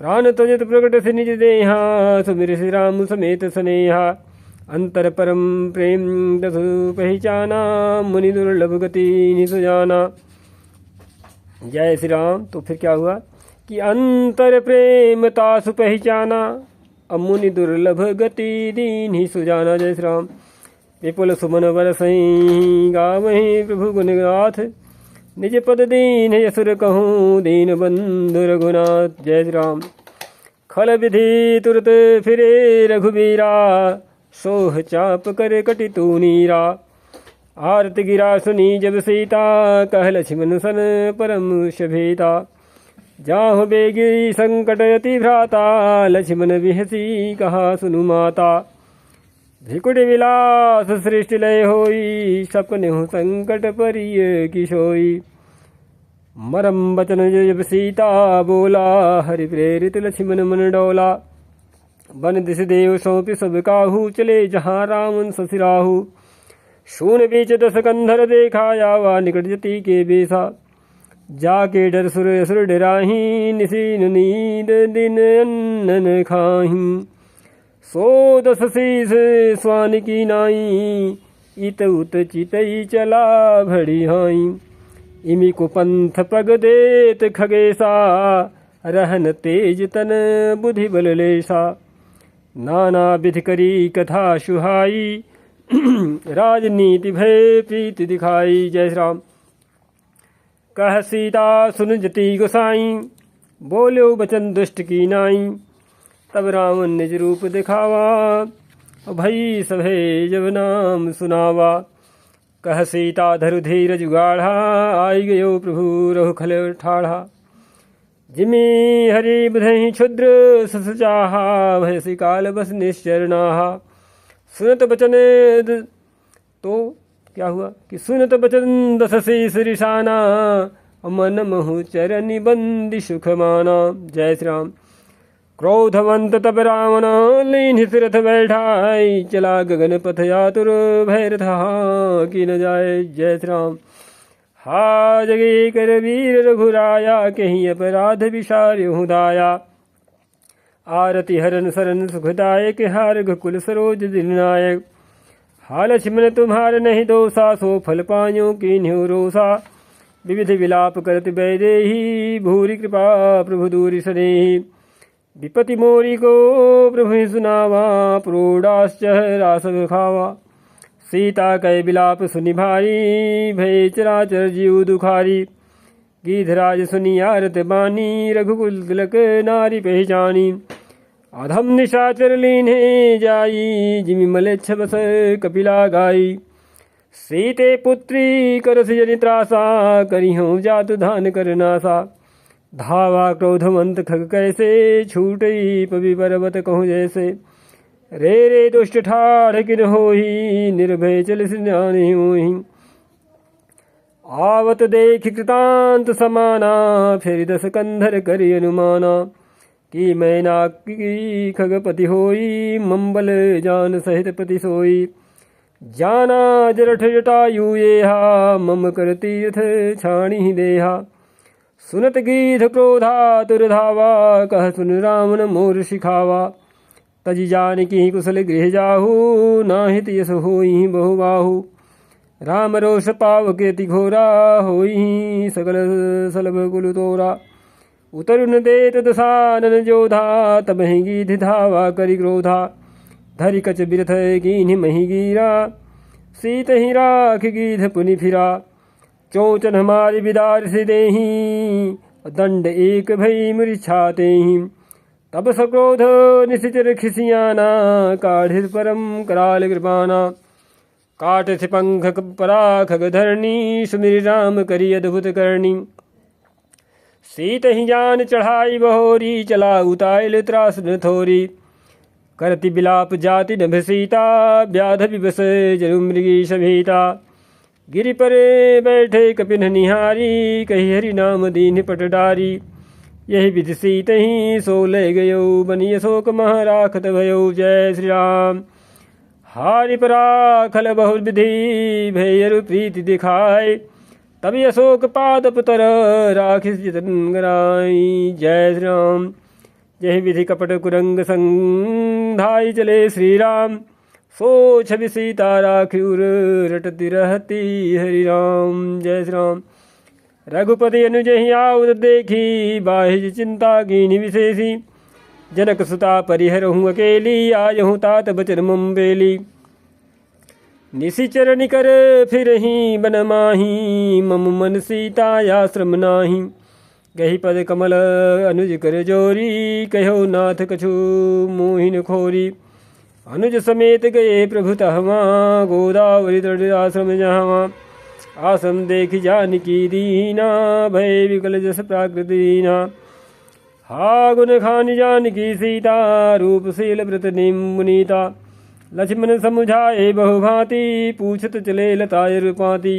प्राण त्यजत प्रकट से निज देहा, सुमिर श्री राम समेत स्नेहा। अंतर परम प्रेम दसु पहचाना, मुनि दुर्लभ गति निसु जाना। जय श्री राम। तो फिर क्या हुआ कि अंतर प्रेम तासु पहचाना, मुनि दुर्लभ गति दीन ही सुजाना। जय श्री राम। विपुल सुमन बरसई गावहीं प्रभु गुण गाथ, निज पद दीन यसुर कहूँ दीन बंधु रघुनाथ। जय श्री राम। खल विधि तुरत फिरे रघुबीरा, सोह चाप कर कटि तू नीरा। आरत गिरा सुनी जब सीता, कह लक्ष्मण सन परम शभीता। जाहु बेगी संकट अति भ्राता, लक्ष्मण बिहसी कहा सुनु माता। भिकुट विलास सृष्टि लय होई, सपने संकट परिय किशोई। मरम बचन जब सीता बोला, हरि प्रेरित लक्ष्मण मन डोला। बन दिस देव सौंपि सब काहू, चले जहाँ राम ससिराहू। शून बीच दस कंधर देखा, यावा निकट जति के बेसा। जाके डर सुर असुर डराही, निसीन नींद दिन अन्न खाही। सो दस शीस स्वान की नाई, इत उत चितई चला भड़ी हाई। इमी को पंथ पग देत खगेसा, रहन तेज तन बुद्धि बल लेसा। नाना विधि करी कथा सुहाई, राजनीति भय प्रीति दिखाई। जय श्री राम। कह सीता सुन जति गोसाई, बोलो बचन दुष्ट की नाई। तब रावण निज रूप दिखावा, भई सभे जब नाम सुनावा। कह सीता धरु धीरज गाढ़ा, आई गयो प्रभु रघु खल ठाढ़ा। जिमि हरि बुधहि क्षुद्र सस चाहा, भयसि काल बस निश्चर नाहा। सुनत बचन तो क्या हुआ कि सुनत बचन दस शीस रिसाना, मन महु चरनि बंदी सुख माना। जय श्री राम। क्रोधवंत तब रावण, लीन सिरथ बैठाई। चला गगन पथ यातुर, भय रथा की न जाए। जय श्री राम। हा जगे कर वीर रघुराया, कहीं अपराध विसार्यु दाया। आरति हरन सरन सुखदायक, हार रघुकुल सरोज दिलनायक। हा लक्ष्मण तुम्हार नहीं दोषा, सो फल पायो कीन्ह्यो रोषा। विविध विलाप करत बैदेही, भूरि कृपा प्रभु दूरि सनेही। विपति मोरी को प्रभु सुनावा, प्रोडाश्च रासव खावा। सीता कै विलाप सुनि भारी, भय चराचर जीव दुखारी। गीधराज सुनि आरत बानी, रघुकुल तिलक नारी पहचानी। अधम निशाचर लीन्हे जाई, जिमि मलेच्छ बस कपिला गाई। सीते पुत्री करस जनि त्रासा, करिहूँ जातु धान कर नासा। धावा क्रोधवंत खग कैसे, छूटई पवि पर्वत कहूँ जैसे। रे दुष्ट ठाढ़ किन होही, निर्भय चल सिनानि होही। आवत देख कृतांत समाना, फिर दस कंधर करि अनुमाना। कि मैना की खगपति होई, मंबल जान सहित पति सोई। जाना जरठ जटायु येहा, मम कर तीर्थ छाणी देहा। सुनत गीध क्रोधा तुरधावा, कह सुन रावण मोर सिखावा। तजि जानकी कुशल गृह जाहू, नाहित यस होई बहुबाहु। राम रोष पावक अति घोरा, होई सकल सलभ कुल तोरा। उतरुन देत दसानन जोधा, तब ही गीध धावा करि क्रोधा। धरि कच बिरथ कीन्हि मही गिरा, सीत ही राख गीध पुनि फिरा। चोचन हमारी बिदार से देही, दंड एक भई मूर्छातेहि। तब सक्रोध निशिचर खिसियाना, काढ़िर परम कराल कृपाना। काट से पंख पराख धरणी, सुमिर राम करी अद्भुत करणी। सीत ही जान चढ़ाई बहोरी, चला उताइल त्रास न थोरी। करति बिलाप जाति नभ सीता, व्याध विवश जरु मृगी सभीता। गिरि परे बैठे कपिन निहारी, कही हरि नाम दीन पट डारी। यही विधि सीत ही सो ले गयो, बनी अशोक मह राखत भयो। जय श्री राम। हारि पराखल बहु विधि भैरु प्रीति दिखाए। तभी अशोक पाद पुतर राखिस जतन गराई। जय श्री राम। जय विधि कपट कुरंग संधाई चले श्री राम। सो छवि सीता राखिउर रटती रहती हरि राम। जय श्री राम। रघुपति अनुजहि आउद देखी बाहिज चिंता कीनि विशेषी। जनक सुता परिहरहूँ अकेली आयहूँ तात बचन मुम्बेली। निशिचर निकर फिर ही बन माही मम मन सीतायाश्रम नाही। गही पद कमल अनुज कर जोरी कहो नाथ कछु मोहिन खोरी। अनुज समेत गए प्रभु तहवा गोदावरी तट आश्रम जहाँ। आश्रम देख जानकी दीना भय विकल जस प्राकृतिना। हा गुण खान जानकी सीता रूपशील व्रत निम मुनीता। लक्ष्मण समुझाए बहुभांति पूछत चले लताय रूपाती।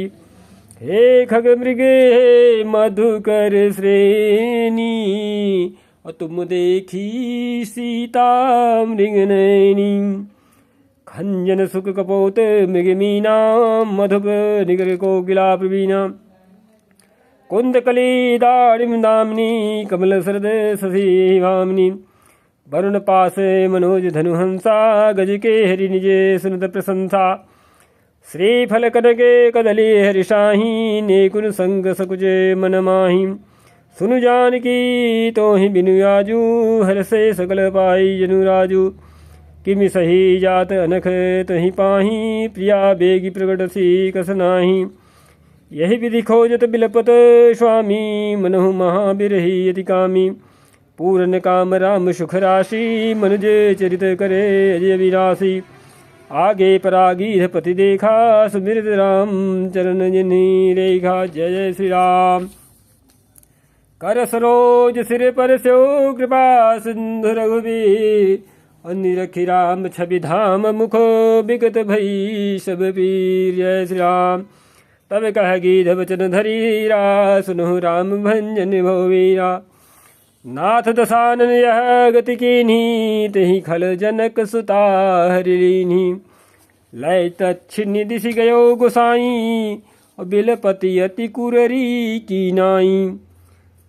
हे खग मृगे हे मधुकर श्रेणी और तुम देखी सीता मृग नैनी। खंजन सुख कपोत मृग मीना मधुप निगर कोकिला प्रवीणा। कुंदकली दाड़िम दामिनी कमल सरद शशि भामिनी। वरुण पास मनोज धनुहंसा गज के हरि निजे सुनत प्रशंसा। श्रीफल कनके कदली हरिशाही नेकुन संग सकुचे मन माही। सुनु जानकी तोहि बिनु आजू हर से सकल पाई जनु राजू। किमि सही जात अनख तहि पाही प्रिया बेगी प्रगट सी कस नाही। यही विधि खोजत बिलपत स्वामी मनहु महाबिरही अति कामी। पूरन काम राम सुख राशि मनुज चरित करे अजय विरासी। आगे परागीध पति देखा सुमिरत राम चरण जिन्हि रेखा। जय जय श्री राम। कर सरोज सिर पर स्यो कृपा सिंधु रघुवीर। निरखि राम छवि धाम मुख बिगत भई सब पीर। जय श्री राम। तब कह गीध वचन धरीरा सुनो राम भंजन भोवीरा। नाथ दसानन यह गति कीन्ही तहि खल जनक सुता हरि लीन्ही। लय तच्छिन्नि दिशि गयो गोसाई बिलपति अति कुररी की नाई।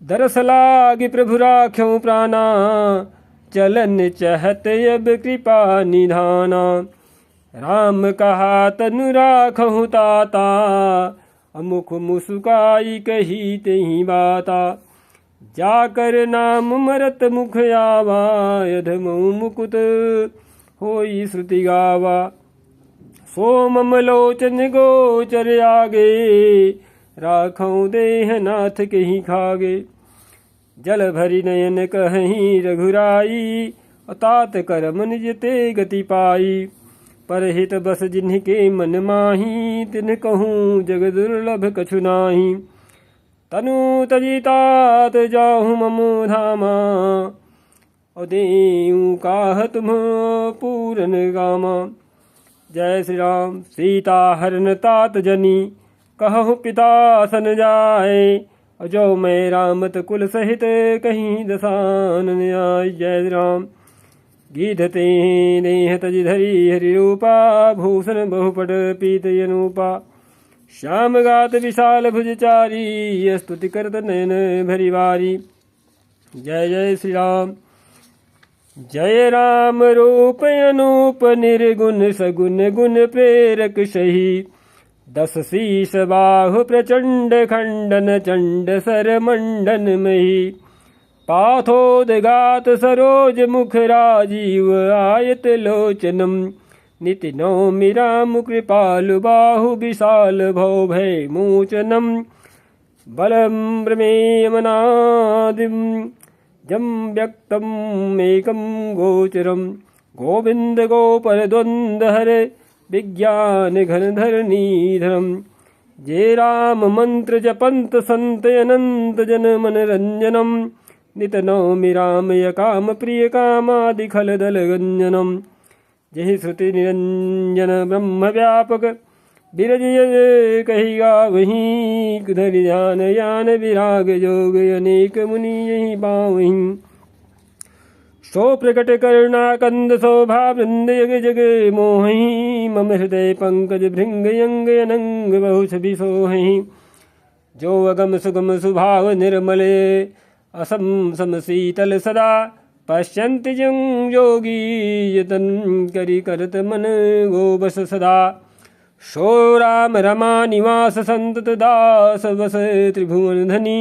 दरस लागे प्रभु राख्यों प्राणा चलन चहत अब कृपा निधाना। राम कहा तनु राखहु ताता अमुख मुसुकाई कही तेहि बाता। जाकर नाम मरत मुख आवा यधमऊ मुकुत होई श्रुति गावा। सोमम लोचन गोचर आगे राखऊं देह नाथ कहीं खागे। जल भरी नयन कहीं रघुराई तात करम निज ते गति पाई। परहित बस जिन्हि मन माही तिन कहूँ जग दुर्लभ कछु नाही। तनु तजी तात जाहु ममु धामा देऊ काह तुम पूरन गामा। जय श्री राम। सीता हरन तात जनी कहु पिता सन जाए। जो मैं रामत कुल सहित कहीं दसानन आय। जय श्री राम। गीधते नेह तज धरी हरि रूपा भूषण बहुपट पीत अनूपा। श्याम गात विशाल भुजचारी स्तुति करत नयन भरी वारी। जय जय श्री राम। जय राम रूप अनूप निर्गुण सगुण गुण प्रेरक सही। 10 शीस बाहु प्रचंड खंडन चंड सर मंडन मही। पाथोदगात सरोज मुख राजीव आयत लोचनम। निति नौमि राम कृपालु बाहु विशाल भव भय मोचनम। बलम प्रमेयमनादिम जम व्यक्तम एकम गोचरम। गोविंद गोपर द्वंद्व हरे विज्ञान घन धरणीधरम। जय राम मंत्र जपंत संत अनंत जन मन रंजनम। नित नौमि राम यकाम प्रिय कामादि खल दल गंजनम। जहि श्रुति निरंजन ब्रह्म व्यापक बिरज कही गावहीं। धरि ध्यान यान विराग जोग अनेक मुनि यही पावहीं। सो प्रकट करुणा कंद शोभा वृंद जग जग मोहि मम हृदय पंकज भृंग यंग अनंग बहु छवि सोहि जो अगम सुगम सुभाव निर्मल असम सम शीतल सदा पश्यन्ति जं योगी यतन करि करत मन गो बस सदा सो राम रमा निवास संतत दास बस त्रिभुवन धनी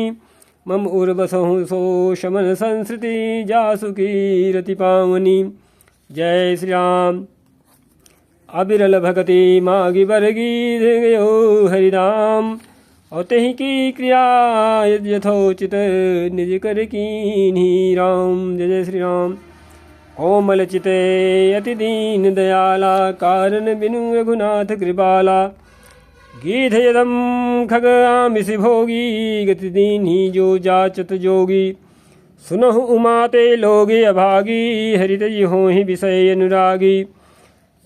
मम उर्वसहु सो शमन संस्कृति जासु की रति पावनी। जय श्री राम। अबिरल भगति मागी बरगी गयो हरिराम और तेहि की क्रिया यथोचित निज कर कीन्ही राम। जय जय श्री राम। कोमल चिते अति दीन दयाला कारण बिनु रघुनाथ कृपाला गीध यदम खग आमिषि भोगी गति दीन्ही जो जाचत जोगी सुनहु उमाते लोगे अभागी हरित होहि विषय अनुरागी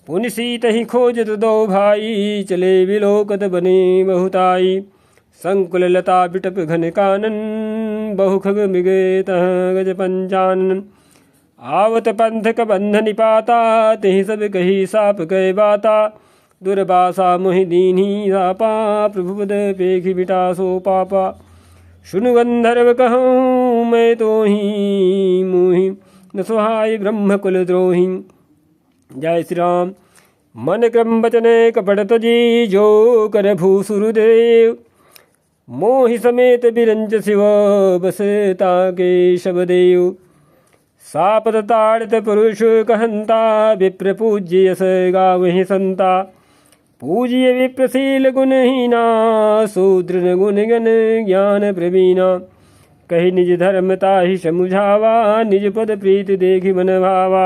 पुनि सीत ही खोजत दो भाई चले विलोकत बने बहुताई संकुल लता बिटप घन कानन बहु खग मृगे तह गज पंचानन आवत पंथ क बंध निपाता तेहि सब कही साप गए बाता दुर्बासा मोहि दीन्ही सापा प्रभु पद पेखि बिटा सो पापा सुनु गंधर्व कहूँ मैं तो ही मोहि न सुहाय ब्रह्म कुल द्रोही। जय श्री राम। मन क्रम बचने कपट तजी जो कर भूसुरदेव मोहि समेत बिरंज शिव बस ताके शबदेव सापत ताड़ित पुरुष कहंता विप्र पूज्य यस गावहि संता पूज्य विप्रशील गुणहीना शूद्र गुण गण ज्ञान प्रवीणा कही निज धर्मता ही समुझावा निज पद प्रीत देखि मन भावा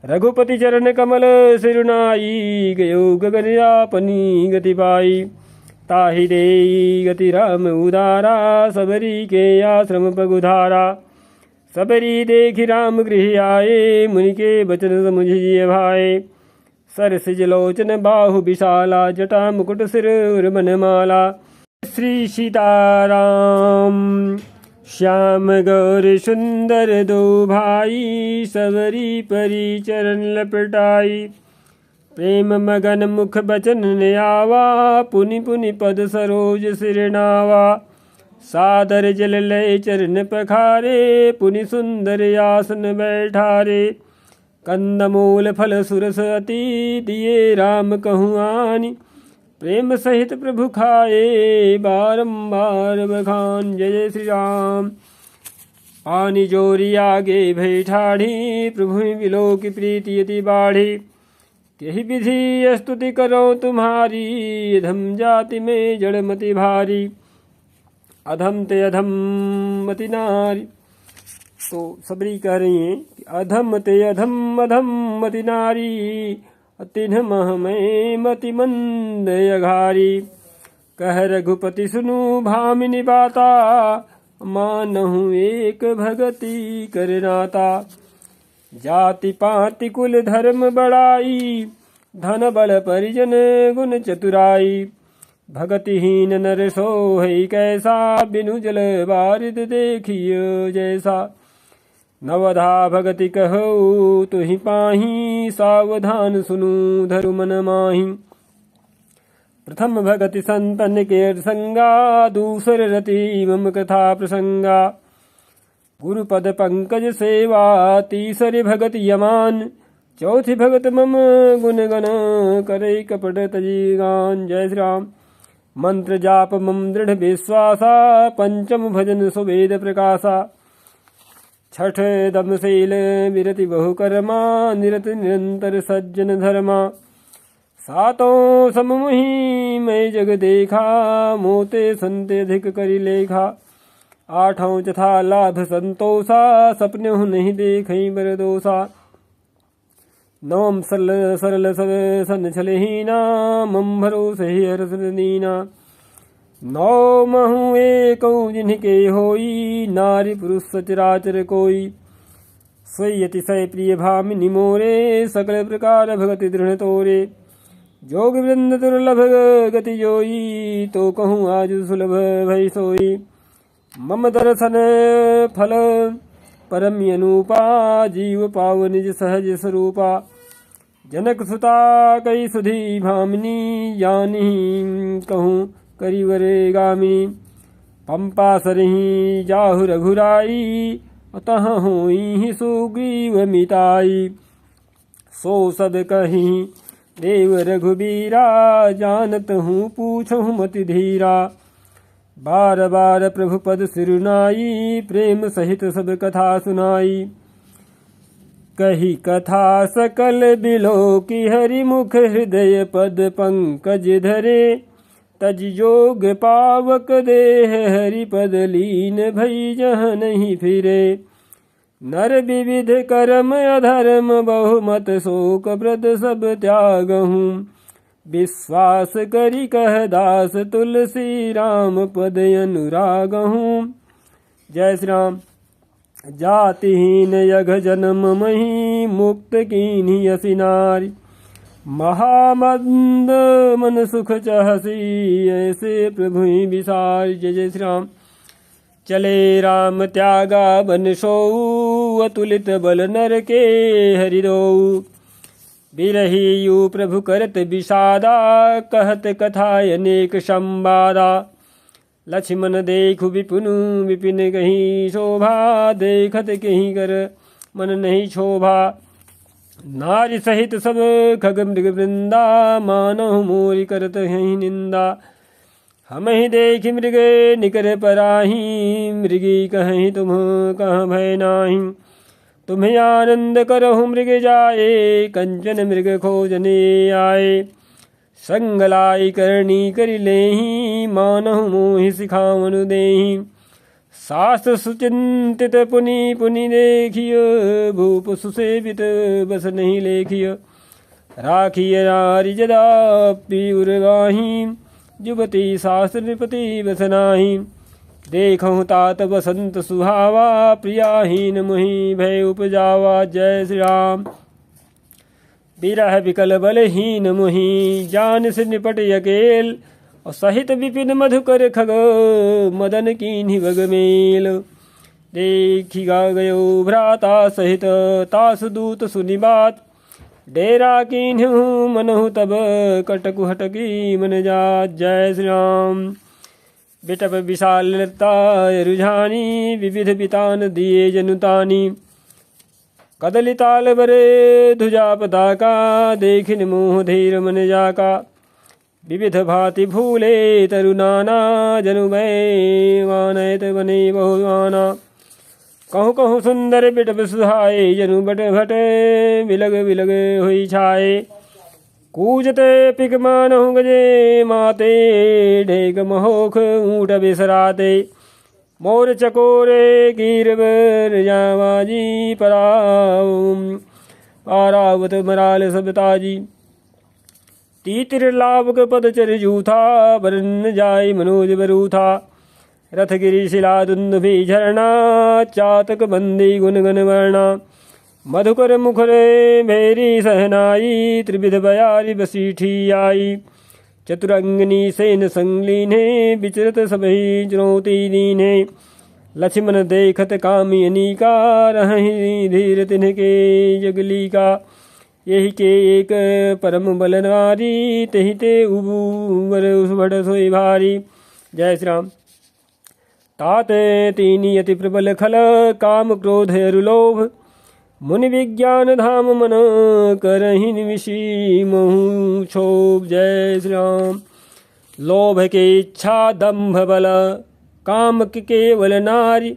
रघुपति चरण कमल सिरुनाई गयो गगन आपनी गति पाई ताहि दे गति राम उदारा सबरी के आश्रम पगुधारा सबरी देखि राम गृह आए मुनि के बचन समुझिए भाई सरसिज लोचन बाहु विशाला जटा मुकुट सिर मनमाला श्री सीताराम श्याम गौर सुंदर दो भाई सबरी परी चरण लपटाई प्रेम मगन मुख बचन ने आवा पुनि पुनि पद सरोज सिरनावा सादर जल लय चरण पखारे पुनि सुंदर आसन बैठारे कंदमूल फल सुरस अति दिए राम कहूँ आनी प्रेम सहित प्रभु खाए बारंबार बखान। जय जय श्री राम। पानी जोरी आगे भई ठाढ़ी प्रभु बिलो की प्रीति यति बाढ़ी यही विधि स्तुति करो तुम्हारी अधम जाति में जड़मति भारी अधम ते अधम मति नारी। तो सबरी कह रही हैं कि अधम ते अधम अधम मति नारी तिन्ह मह में मति मंद अघारी कह रघुपति सुनु भामिनी बाता मानहु एक भगति करनाता जाति पाति कुल धर्म बड़ाई धन बल परिजन गुण चतुराई भगतिहीन नर सोहै कैसा बिनु जल बारिद देखियो जैसा नवधा भगति कहो तुहि पाही सावधान सुनु धरु मन माही प्रथम भगति संतन के संगा दूसर रति मम कथा प्रसंगा गुरुपद पंकज सेवा तीसरी भगति यमान चौथी भगत मम गुण गण करे कपट तजी गान। जय श्री राम। मंत्र जाप मम दृढ़ विश्वासा पंचम भजन सुवेद प्रकाशा छठ दमशील विरति बहुकर्मा निरत निरंतर सज्जन धर्मा सातों सममुहि मैं जग देखा मोते संते अधिक करि लेखा आठों तथा लाभ संतोषा सपने नहीं देखई बर दोषा नवम सरल सरल सब सन छलहीना मम भरोसे हरस दीना नौ महु एक जिनके होई नारी पुरुष सचराचर कोई सोई अतिशय प्रिय भामिनी मोरे सकल प्रकार भगति दृढ़ तोरे जोग वृंद दुर्लभ गति जोई तो कहूँ आज सुलभ भई सोई मम दर्शन फल परम अनुपा जीव पाव निज सहज स्वरूपा। जनक सुता कई सुधी भामिनी जानी कहूँ करिवरे गामिनी। पंपा सरही जाहु रघुराई अतः होई सुग्रीव मिताई। सो सब कहीं देव रघुबीरा जानत हूँ पूछहु मति धीरा। बार बार प्रभु पद सिरुनाई प्रेम सहित सब कथा सुनाई। कही कथा सकल बिलो की हरि मुख हृदय पद पंकज धरे। तज जोग पावक देह हरि पद लीन भई जहाँ नहीं फिरे। नर विविध कर्म अधर्म बहुमत शोक व्रत सब त्यागहूँ। विश्वास करी कह दास तुलसी राम पद अनुरागहूँ। जय श्री राम। जातिहीन यघ जन्म मही मुक्त कीन्ही असि नारी। महामंद मन सुख चहसी ऐसे प्रभु विसार। जय जय श्री राम। चले राम त्यागा बन सोऊ अतुलित बल नर के हरिदो। बिरही यू प्रभु करत विषादा कहत कथा अनेक संवादा। लक्ष्मण देखु विपुनु विपिन कहीं शोभा देखत कहीं कर मन नहीं शोभा। नारी सहित सब खग मृग वृंदा मानहु मोरी करत हैं निंदा। हम ही देख मृग निकर पराही मृगी कहीं तुम कहाँ भय नाही। तुम्हें आनंद करहु मृग जाए कंचन मृग खोजने आए। संगलाई करणी करि लेहि मानहु मोहि सिखावनु देहि। शास्त्र सुचिंतित पुनि पुनि देखिय भूप सुसेवित बस नहीं लेखिय। राखिय नारी जदापि उर्वाही युवती शास्त्र नृपति बस नाही। देखहु तात बसंत सुहावा प्रियाहीन मुहि भय उपजावा। जय श्री राम। बिरह विकल बलहीन मुहि जान से निपट अकेल। और सहित विपिन मधुकर खग मदन कीन्ही बग मेल। देखिगा गयो भ्राता सहित तास दूत सुनि बात। डेरा कीन्हु मनहु तब कटकु हटकी मन जात। जय श्री राम। बिटप विशालता रुझानी विविध बितान दिए जनुतानी। कदलिताल बरे ध्वजा पताका देखिन मोह धीर मन जाका। विविध भांति भूले तरुनाना जनु भय मानयत बने बहुआना। कहूँ कहूँ सुंदर बिटप सुहाए जनु बट भट बिलग बिलग हुई छाए। कूजते पिक मानहु गजे माते ढेक महोख ऊँट बिसराते। मोर चकोरे कीर बर जावाजी पारावत मराल सब ताजी। तीतिर लाभक पद चर जूथा बरन जाय मनोज बरूथा। रथ गिरी शिला दुंदुभि झरना चातक बंदी गुन गन वर्णा। मधुकर मुखरे भेरी सहनाई त्रिविध बयारी बसीठी आई। चतुरंगनी सेन संगलीने विचरत सबही चुनौती दीने। लक्ष्मण देखत कामी अनीका रहि धीर तिनके जगली का। यही के एक परम बल नारी तही ते उबर उस भट सोई भारी। जय श्री राम। ताते तीनी अति प्रबल खल काम क्रोध अरुलोभ। मुनि विज्ञान धाम मन करहि निविषी महु क्षोभ। जय श्री राम। लोभ के इच्छा दंभ बल काम के केवल नारी।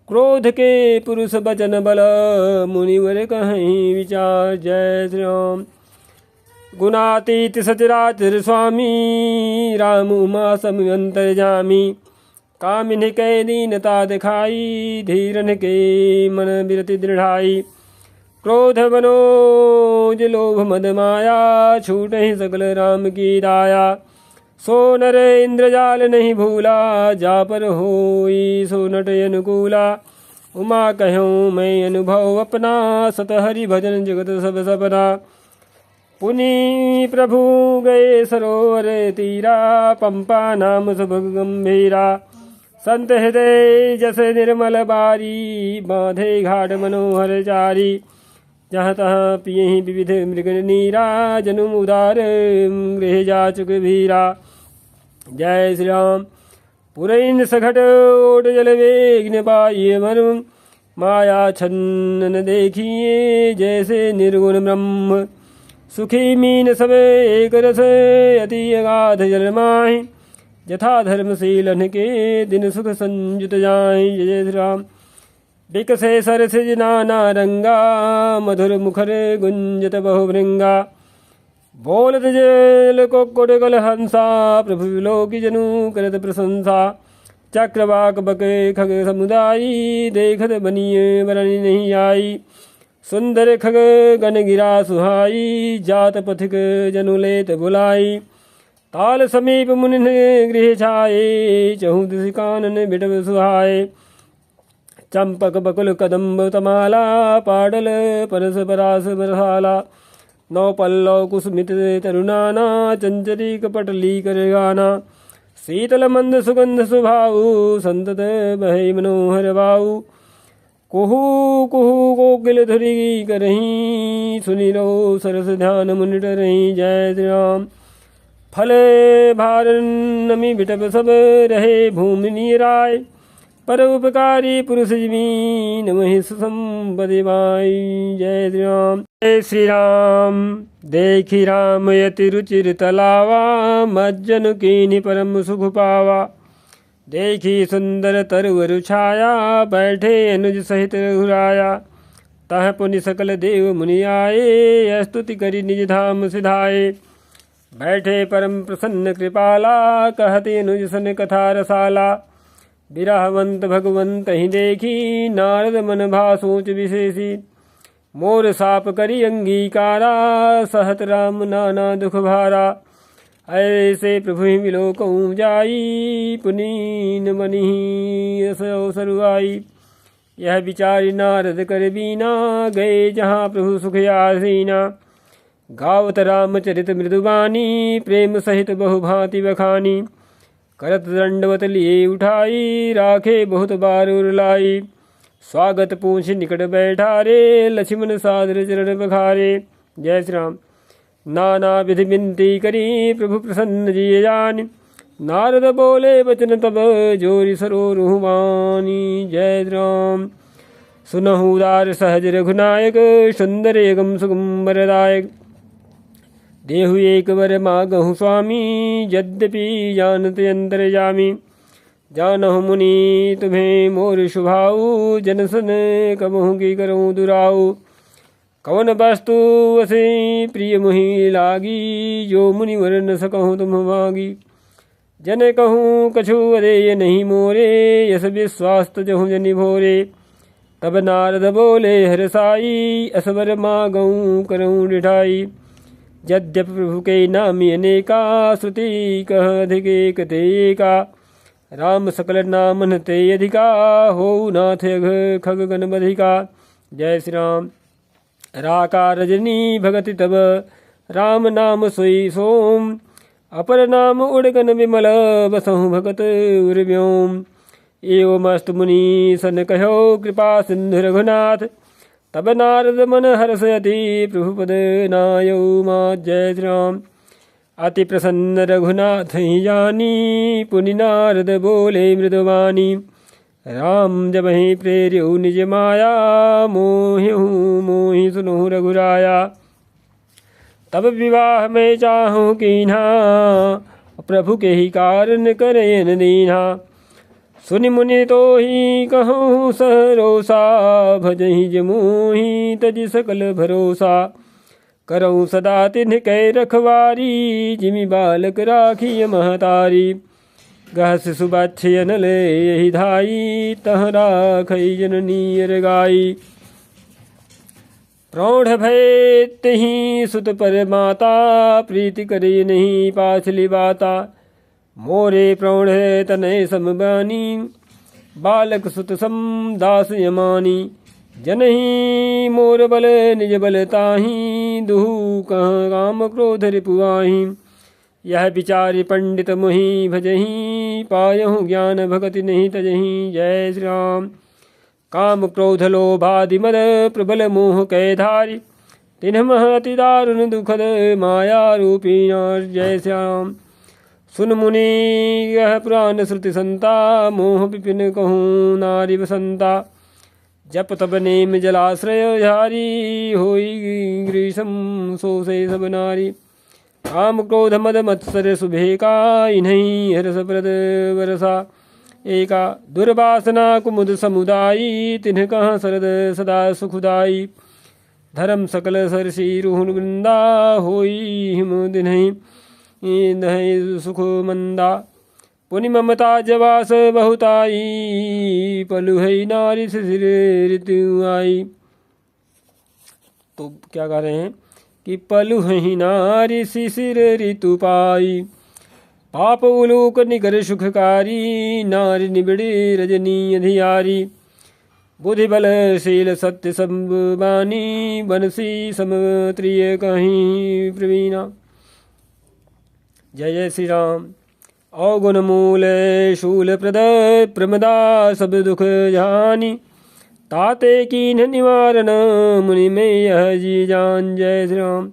क्रोध के पुरुष बचन बल मुनिवर कहीं विचार। जय श्री राम। गुणातीत सचराचर स्वामी राम उमा सम अंतर्जामी। कामिन कै दीनता दिखाई धीरन के मन बिरति दृढ़ाई। क्रोध मनोज लोभ मद माया छूट ही सकल राम की दाया। सो नर इंद्रजाल नहीं भूला जा पर होई सो नट अनुकूला। उमा कहूँ मैं अनुभव अपना सत हरि भजन जगत सब सपना। पुनि प्रभु गए सरोवर तीरा पंपा नाम सब गंभीरा। संत हृदय जस निर्मल बारी, बांधे घाट मनोहर चारी। जहाँ तहाँ पियहि विविध मृग नीरा, जनुम उदार गृह जाचुक भीरा। जय श्री राम। पुरैन सखट ओट जल वेग पाइये मर्म, माया छन्न देखिए जैसे निर्गुण ब्रह्म। सुखी मीन सब एक रस, अति अगाध जल माहि। यथा धर्मशीलन के दिन सुख संयुत जाहि। जय श्री राम। विकसे सरसिज नाना रंगा, मधुर मुखर गुंजत बहुभृंगा। बोलत जल कुक्कुट गल हंसा, प्रभु विलोकी जनु करत प्रशंसा। चक्रवाक बके खग समुदायी, देखत बनिए बरनी नहीं आई। सुंदर खग गण गिरा सुहाई, जात पथिक जनु लेत बुलाई। ताल समीप मुनि गृह छाये, चहु दिश कानन बिटव सुहाए। चंपक बकुल कदम्ब तमाला, पाडल परस परास बरसाला। नौ पल्लव कुसुमित तरुणाना, चंचरी कपटली कर गाना। शीतल मंद सुगंध सुभाऊ, संतत बहे मनोहर बाऊ। कुहू कुहू कोकिल धुरी करहीं, सुनि लो सरस ध्यान मुनि डरहीं। जय श्री राम। फल भार नमी बिटप सब रहे, भूमि नीराय। पर उपकारी पुरुष जमीन, वही सुसंपदि माई। जय श्री राम। जय श्री राम। देखी राम यति रुचिर तलावा, मज्जन कीन्हि परम सुख पावा। देखी सुंदर तरवर छाया, बैठे अनुज सहित रघुराया। तह पुनि सकल देव मुनि आए, स्तुति करी निज धाम सिधाए। बैठे परम प्रसन्न कृपाला, कहते अनुज सन कथा रसाला। विरहवंत भगवंत ही देखी, नारद मन भा सोच विशेषी। मोर साप करी अंगीकारा, सहत राम नाना दुख भारा। ऐसे प्रभु विलोकऊँ जाई, पुनीन मनि यस अवसर आई। यह विचारी नारद कर बीना, गए जहाँ प्रभु सुख आसीना। गावत रामचरित मृदुबानी, प्रेम सहित बहुभांति बखानी। करत दंडवत लिए उठाई, राखे बहुत बार उरलाई। स्वागत पूछ निकट बैठारे, लक्ष्मण सादर चरण बखारे। जय श्री राम। नाना विधि विनती करी, प्रभु प्रसन्न जिय जानि। नारद बोले बचन तब, जोरि सरोरुह वाणी। जय श्री राम। सुनहु उदार सहज रघुनायक, सुंदर एगम सुगम वरदायक। देहु एक वर मागहु स्वामी, यद्यपि जानत अंतर्यामी। जानहु मुनि तुम्हें मोर शुभाऊ, जन सन कबहु की करऊँ दुराऊ। कवन वस्तु वसे प्रिय मुहि लागी, जो मुनि वर न सकहु तुम मागी। जन कहूँ कछु अदेय नहीं मोरे, यस विश्वास तजहु जनि भोरे। तब नारद बोले हरसाई, असवर मागऊँ करऊँ डिठाई। यद्यपि प्रभु के नामी अनेका, श्रुति कह अधिक एक ते एका। राम सकल नामन ते अधिका, हो नाथ अघ खग गण बधिका। जय श्री राम। राका रजनी भगति तब, राम नाम सोई सोम। अपर नाम उड़गन विमल, बसहु भगत उर्व्योम। एवमस्तु मुनि सन कहो, कृपा सिंधु रघुनाथ। तब नारद मन हर्षयति, प्रभु पद नायौ मात। जय श्री राम। अति प्रसन्न रघुनाथ ही जानी, पुनि नारद बोले मृदुवाणी। राम जब ही प्रेर्यु निज माया, मोहिहु मोहि सुनहु रघुराया। तब विवाह में चाहूँ कीन्हा, प्रभु के ही कारण करेन दीन्हा। सुनि मुनि तो ही कहूँ सरोसा, भजहि जमुहि तज सकल भरोसा। करऊँ सदा तिन्ह कै रखवारी, जिमि बालक राखिय महतारी। गह शिशु बच्चे अनल यही धाई, तह राखई जननी अरगाई। प्रौढ़ भय तहि सुत पर माता, प्रीति करे नहीं पाछली बाता। मोरे प्रौढ़ तनय समबानी, बालक सुत सम दास यमानी। जनहि मोर बल निज बल ताहि, दुहु कह काम क्रोध रिपुआहि। यह विचारि पंडित मोहि भजहि, पायहु ज्ञान भगति नहीं तजहि। जय श्री राम। काम क्रोध लोभादि मद प्रबल मोह कै धारी, तिन्ह मह अति दारुण दुखद माया रूपी नार। जय श्री राम। सुन मुनि यह पुराण श्रुति संता, मोह विपिन कहूँ नारी बसंता। जप तप नेम जलाश्रय झारी, होई ग्रीसम सो से सब नारी। काम क्रोध मद मत्सर सुभेका, इन्हीं हरस प्रद वरसा एका। दुर्वासना कुमुद समुदायी, तिन्ह कहाँ सरद सदा सुखदाई। धर्म सकल सरसी रुहुन वृंदा, होई हिम दिन्हि दहि सुख मंदा। पुनि ममता जवास बहुताई, पलु है नारी शिशिर ऋतु आई। तो क्या कह रहे हैं कि पलु है नारी शिशिर ऋतु पाई। पाप उलूक निकर सुखकारी, नारी निबिड़ी रजनी अधियारी। बुद्धि बल शील सत्य संबानी, बनसी समत्रिय कहीं प्रवीणा। जय जय श्री राम। अवगुण मूल शूल प्रद प्रमदा, सब दुख जानी। ताते कीन्ह निवारण, मुनि में यह जी जान। जय श्री राम।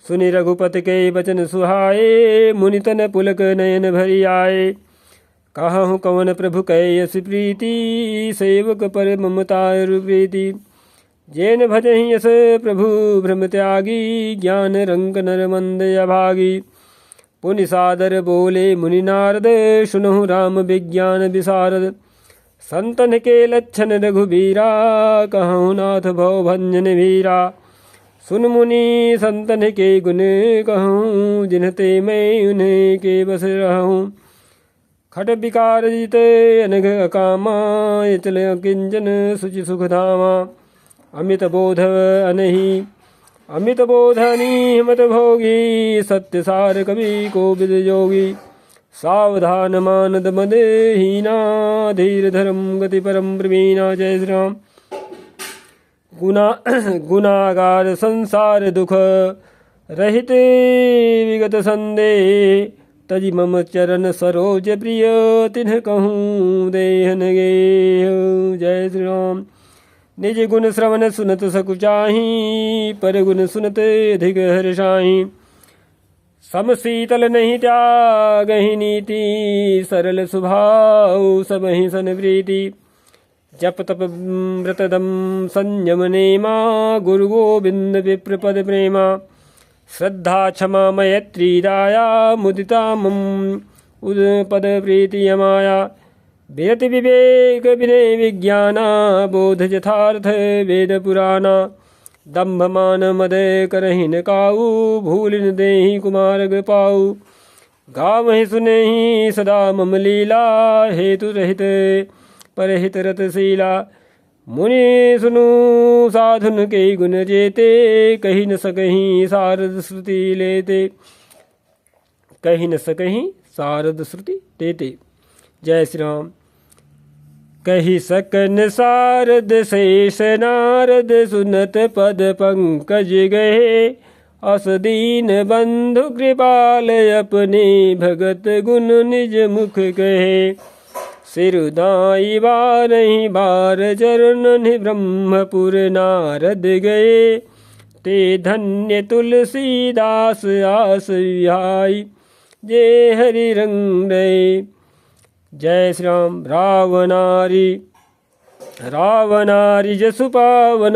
सुनि रघुपति के वचन सुहाए, मुनि तन पुलक नयन भरी आए। कहूँ कवन प्रभु कै यस प्रीति, सेवक पर ममता प्रीति। जैन भजहि यस प्रभु भ्रम त्यागी, ज्ञान रंग नर मंद अभागी। पुनि सादर बोले मुनि नारद, सुनहु राम विज्ञान विशारद। संतन के लक्षण रघुबीरा, कहूँ नाथ भव भंजन वीरा। सुन मुनि संतन के गुण कहूँ, जिनते मैं उन्हें के बस रहूँ। खट विकार जित अनघ अकामा, इतल किंचन सुचि सुख धामा। अमित बोध अनहि अमित बोधनी हिमत भोगी, सत्य सार कवि कोविद जोगी। सावधान मानद मद हीना, धीर धर्म गति परम प्रवीणा। जय श्री राम। गुनागार संसार दुख रहित विगत संदेह, तजि मम चरण सरोज प्रिय, तिन्ह कहूँ देहन गे। जय श्री राम। निज गुण श्रवण सुनत सकुचाही, पर गुण सुनत अधिक हर्षाही। समशीतल नहीं त्यागहि नीति, सरल स्वभाव सबहि सन प्रीति। जप तप व्रत दम संयम नेमा, गुरु गोविंद विप्र पद प्रेमा। श्रद्धा क्षमा मैत्री दाया, मुदिता मम उद पद प्रीति अमाया। विरति विवेक विनय विज्ञाना, बोध यथार्थ वेद पुराना। दम्भ मान मद करहिन काऊ, भूलिन देहि कुमार्ग पाऊ। गावहि सुनेहि सदा मम लीला, हेतु रहित परहित रतशीला। मुनि सुनु साधुन के गुण जेते, कही न सकहीं सारद श्रुति लेते। कही न सकहीं सारद श्रुति देते। जय श्री राम। कही सकन सारद शेष नारद, सुनत पद पंकज गए। अस दीन बंधु कृपाल, अपने भगत गुण निज मुख कहे। सिरुदाई बारहि बार चरण, ब्रह्मपुर नारद गए। ते धन्य तुलसीदास आस विहाई, जे हरि रंग रहे। जय श्री राम। रावणारी जसु पावन,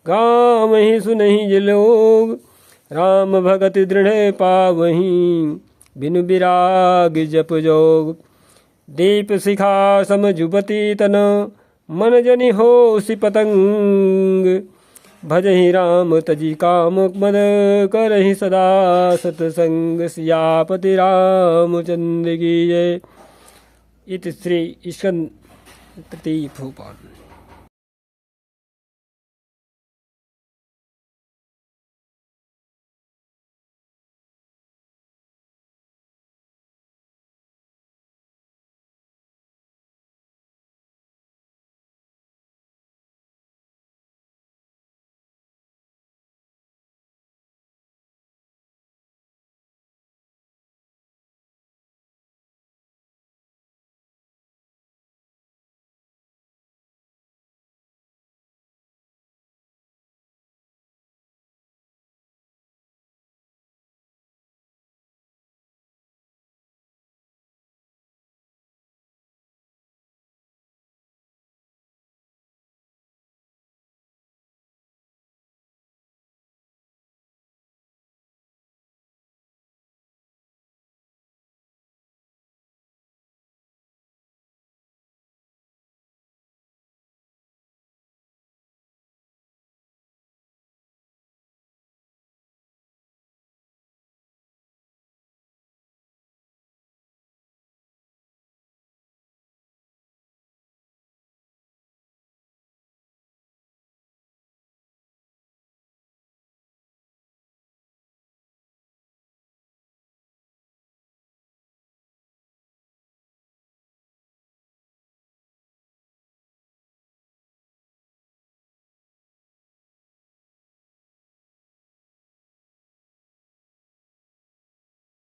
गावहि सुनहि जे लोग। राम भगति दृढ़ पावहि, बिनु विराग जप जोग। दीप शिखा सम जुबती तन, मन जनि होसि पतंग। भजहि राम तजि काम मद, करहि सदा सतसंग। सियापति रामचंद्र की जय। इति श्री स्कंद तृतीय भूपाल।